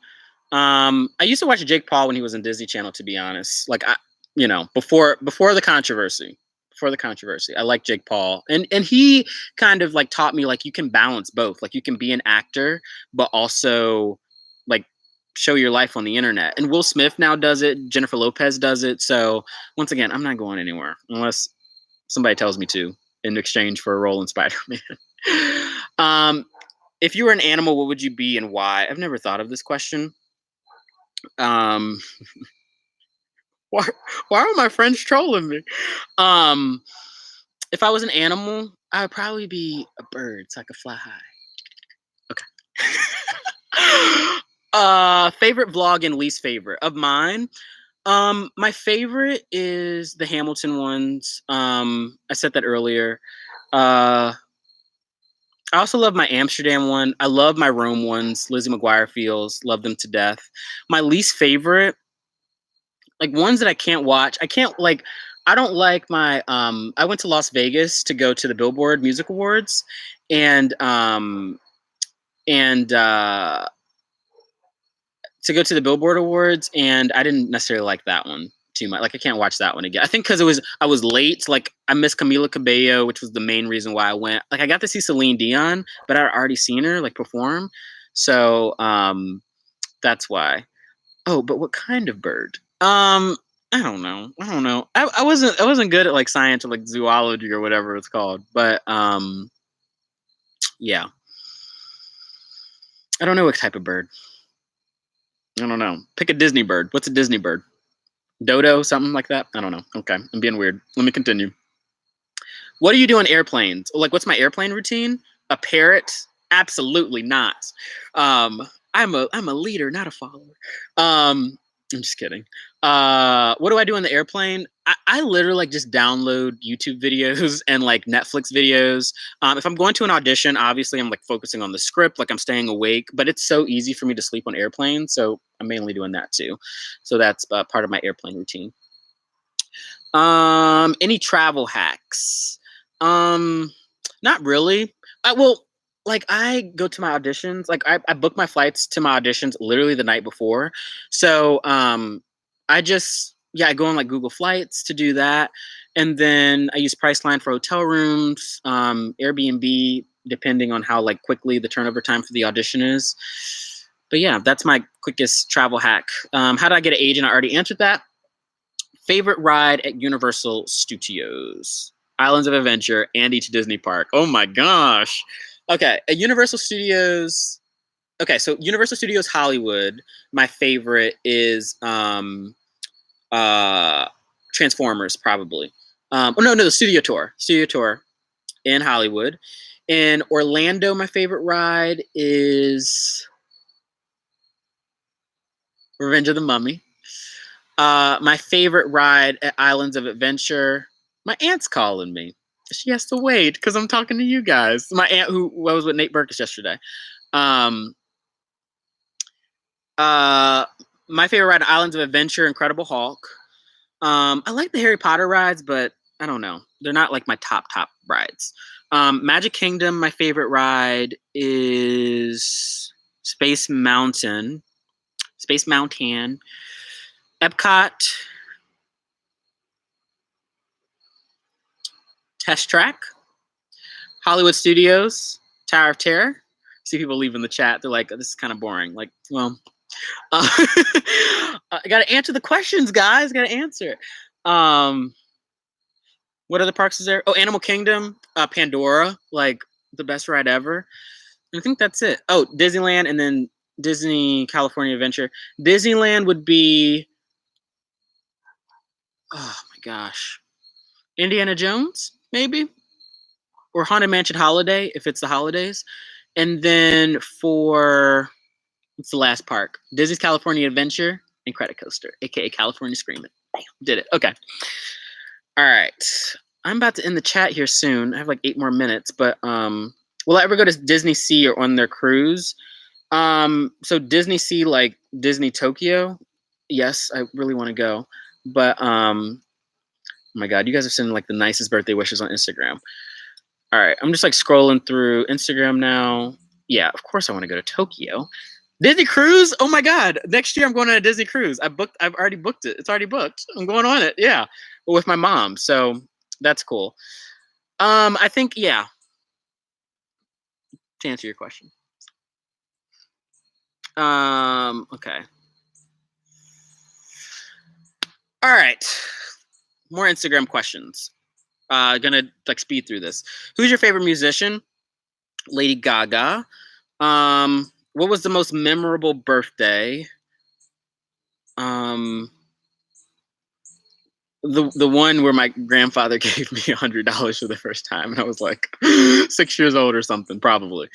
I used to watch Jake Paul when he was in Disney Channel, to be honest. Like before the controversy. Before the controversy, I like Jake Paul, and he kind of like taught me like you can balance both. Like you can be an actor, but also like show your life on the internet. And Will Smith now does it. Jennifer Lopez does it. So once again, I'm not going anywhere unless somebody tells me to in exchange for a role in Spider-Man. If you were an animal, what would you be and why? I've never thought of this question. Why are my friends trolling me? If I was an animal, I would probably be a bird so I could fly high. Okay. Favorite vlog and least favorite of mine. My favorite is the Hamilton ones. I said that earlier. Uh, I also love my Amsterdam one. I love my Rome ones. Lizzie McGuire feels, love them to death. My least favorite, like ones that I can't watch. I can't like. I don't like my. I went to Las Vegas to go to the Billboard Music Awards, and and to go to the Billboard Awards, and I didn't necessarily like that one too much. Like I can't watch that one again. I think because I was late. Like I missed Camila Cabello, which was the main reason why I went. Like I got to see Celine Dion, but I'd already seen her like perform, so that's why. Oh, but what kind of bird? I don't know. I don't know. I wasn't good at like science or like zoology or whatever it's called, but yeah. I don't know what type of bird. I don't know. Pick a Disney bird. What's a Disney bird? Dodo, something like that. I don't know. Okay, I'm being weird. Let me continue. What do you do on airplanes? Like, what's my airplane routine? A parrot? Absolutely not. Um, I'm a leader, not a follower. I'm just kidding. What do I do on the airplane? I literally like just download YouTube videos and like Netflix videos. If I'm going to an audition, obviously I'm like focusing on the script, like I'm staying awake. But it's so easy for me to sleep on airplanes, so I'm mainly doing that too. So that's part of my airplane routine. Any travel hacks? Not really. Well, like I go to my auditions, like I book my flights to my auditions literally the night before. So I just I go on like Google Flights to do that. And then I use Priceline for hotel rooms, Airbnb, depending on how like quickly the turnover time for the audition is. But yeah, that's my quickest travel hack. How did I get an agent? I already answered that. Favorite ride at Universal Studios? Islands of Adventure, Andy to Disney Park. Oh my gosh. Okay, at Universal Studios. Okay, so Universal Studios Hollywood, my favorite is Transformers, probably. Oh no, the Studio Tour. Studio Tour in Hollywood. In Orlando, my favorite ride is Revenge of the Mummy. My favorite ride at Islands of Adventure. My aunt's calling me. She has to wait because I'm talking to you guys. My aunt, who I was with Nate Burkus yesterday. Um, uh, my favorite ride at Islands of Adventure, Incredible Hulk. I like the Harry Potter rides, but I don't know. They're not like my top rides. Magic Kingdom, my favorite ride is Space Mountain. Space Mountain. Epcot, Test Track, Hollywood Studios, Tower of Terror. See people leaving the chat. They're like, this is kind of boring. Like, well, I got to answer the questions, guys. Got to answer. What other parks is there? Oh, Animal Kingdom, Pandora, like the best ride ever. I think that's it. Oh, Disneyland, and then Disney California Adventure. Disneyland would be, oh my gosh, Indiana Jones, maybe, or Haunted Mansion Holiday if it's the holidays. And then for what's the last park? Disney's California Adventure and Credit Coaster, aka California Screaming. Bam, did it. Okay. All right. I'm about to end the chat here soon. I have like 8 more minutes, but will I ever go to Disney Sea or on their cruise? So Disney Sea, like Disney Tokyo. Yes, I really want to go. But oh my God, you guys are sending like the nicest birthday wishes on Instagram. All right, I'm just like scrolling through Instagram now. Yeah, of course I want to go to Tokyo. Disney cruise? Oh my God! Next year I'm going on a Disney cruise. I've already booked it. It's already booked. I'm going on it. Yeah, with my mom. So that's cool. I think yeah. To answer your question. Okay. All right. More Instagram questions. Gonna like speed through this. Who's your favorite musician? Lady Gaga. What was the most memorable birthday? The one where my grandfather gave me $100 for the first time, and I was like 6 years old or something, probably.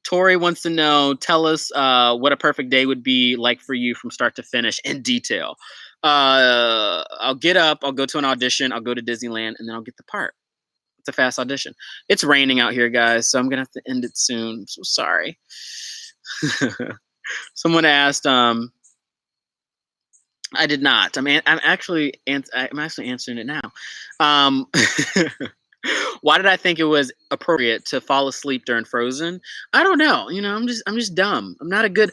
Tori wants to know, tell us what a perfect day would be like for you from start to finish in detail. I'll get up, I'll go to an audition, I'll go to Disneyland, and then I'll get the part. It's a fast audition. It's raining out here, guys, so I'm going to have to end it soon. I'm so sorry. Someone asked, I did not. I'm actually answering it now. Why did I think it was appropriate to fall asleep during Frozen? I don't know. You know, I'm just dumb. I'm not a good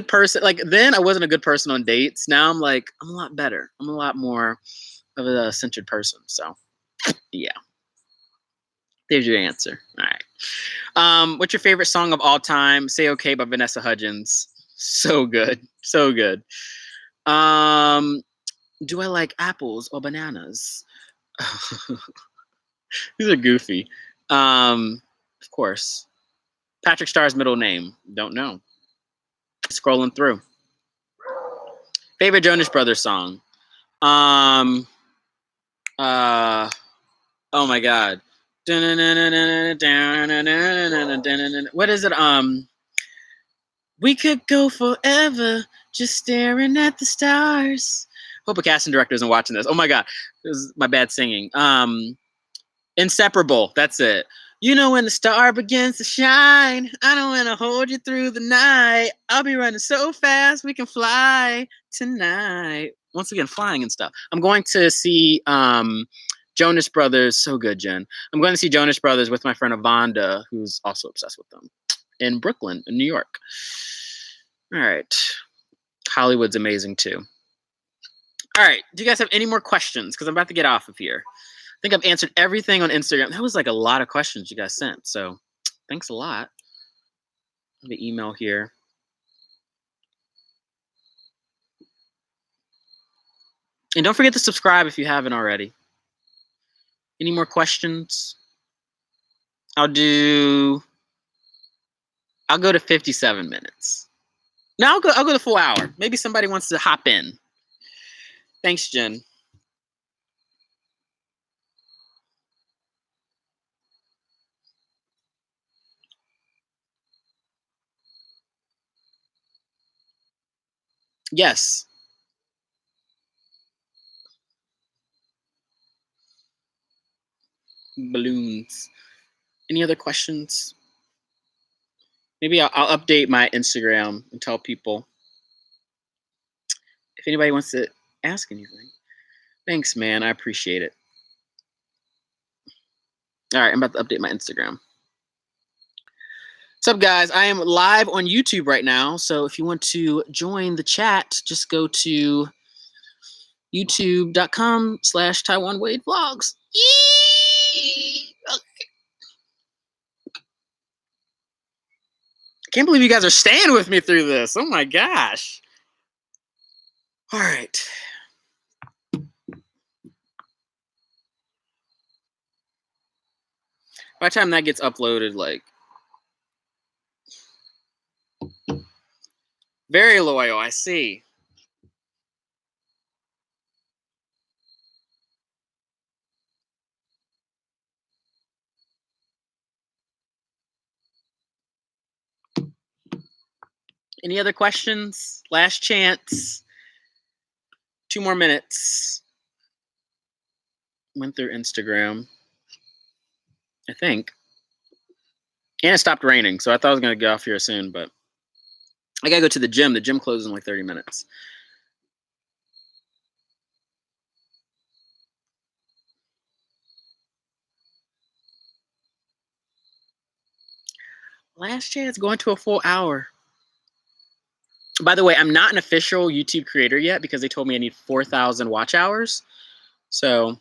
person. Like then I wasn't a good person on dates. Now I'm like, I'm a lot better. I'm a lot more of a centered person. So yeah. There's your answer. All right. What's your favorite song of all time? Say Okay by Vanessa Hudgens. So good. So good. Do I like apples or bananas? These are goofy. Of course. Patrick Starr's middle name. Don't know. Scrolling through. Favorite Jonas Brothers song. Oh my god. What is it? We could go forever just staring at the stars. Hope a casting director isn't watching this. Oh my god. This is my bad singing. Inseparable. That's it. You know when the star begins to shine, I don't want to hold you through the night. I'll be running so fast we can fly tonight. Once again, flying and stuff. I'm going to see Jonas Brothers. So good, Jen. I'm going to see Jonas Brothers with my friend Avonda, who's also obsessed with them, in Brooklyn, in New York. All right. Hollywood's amazing too. All right. Do you guys have any more questions? Because I'm about to get off of here. I think I've answered everything on Instagram. That was like a lot of questions you guys sent. So thanks a lot. The email here. And don't forget to subscribe if you haven't already. Any more questions? I'll go to 57 minutes. No, I'll go the full hour. Maybe somebody wants to hop in. Thanks, Jen. Yes. Balloons. Any other questions? Maybe I'll update my Instagram and tell people if anybody wants to ask anything. Thanks, man. I appreciate it. All right, I'm about to update my Instagram. What's up, guys? I am live on YouTube right now, so if you want to join the chat, just go to youtube.com/Tywan Wade Vlogs. I can't believe you guys are staying with me through this. Oh my gosh. All right. By the time that gets uploaded, like, very loyal, I see. Any other questions? Last chance. 2 more minutes. Went through Instagram, I think. And it stopped raining, so I thought I was going to get off here soon, but I got to go to the gym. The gym closes in like 30 minutes. Last chance, going to a full hour. By the way, I'm not an official YouTube creator yet because they told me I need 4,000 watch hours. So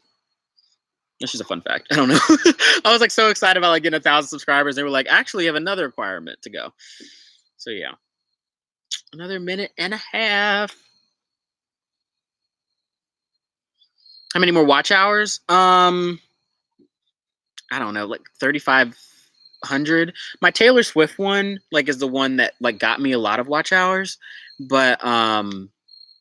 that's just a fun fact. I don't know. I was like so excited about like getting 1,000 subscribers. They were like, actually, you have another requirement to go. So yeah, another minute and a half. How many more watch hours? I don't know, like 3,500. My Taylor Swift one, like, is the one that like got me a lot of watch hours, but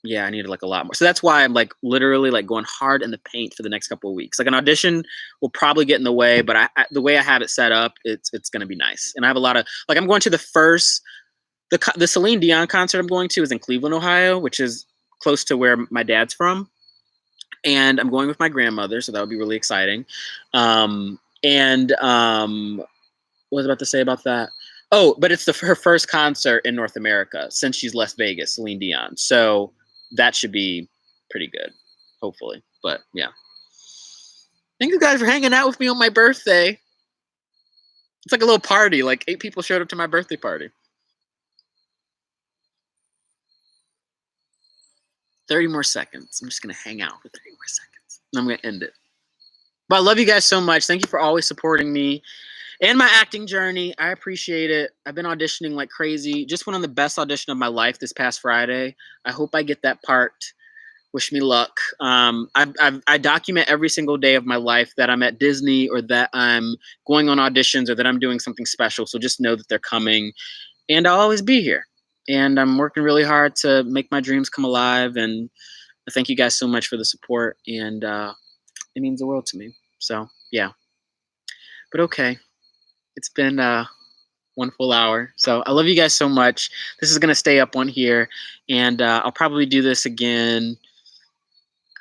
Yeah, I needed like a lot more. So that's why I'm like literally like going hard in the paint for the next couple of weeks. Like an audition will probably get in the way, but the way I have it set up, it's gonna be nice. And I have a lot of like I'm going to the Celine Dion concert I'm going to is in Cleveland, Ohio, which is close to where my dad's from, and I'm going with my grandmother, so that would be really exciting. And what was I about to say about that? Oh, but it's her first concert in North America since she's left Vegas, Celine Dion. So that should be pretty good, hopefully. But yeah. Thank you guys for hanging out with me on my birthday. It's like a little party. Like 8 people showed up to my birthday party. 30 more seconds. I'm just going to hang out for 30 more seconds. And I'm going to end it. But I love you guys so much. Thank you for always supporting me and my acting journey. I appreciate it. I've been auditioning like crazy. Just went on the best audition of my life this past Friday. I hope I get that part. Wish me luck. I document every single day of my life that I'm at Disney or that I'm going on auditions or that I'm doing something special. So just know that they're coming and I'll always be here. And I'm working really hard to make my dreams come alive. And I thank you guys so much for the support. And it means the world to me. So, yeah. But okay. It's been 1 full hour. So I love you guys so much. This is going to stay up on here. And I'll probably do this again.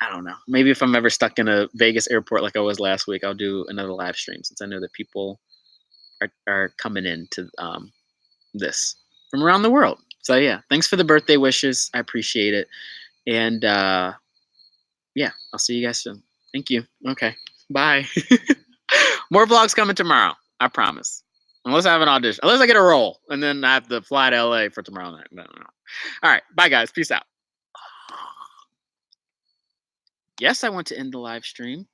I don't know. Maybe if I'm ever stuck in a Vegas airport like I was last week, I'll do another live stream since I know that people are coming into this from around the world. So yeah, thanks for the birthday wishes. I appreciate it. And yeah, I'll see you guys soon. Thank you. Okay. Bye. More vlogs coming tomorrow. I promise. Unless I have an audition. Unless I get a role. And then I have to fly to LA for tomorrow night. No. All right. Bye, guys. Peace out. Yes, I want to end the live stream.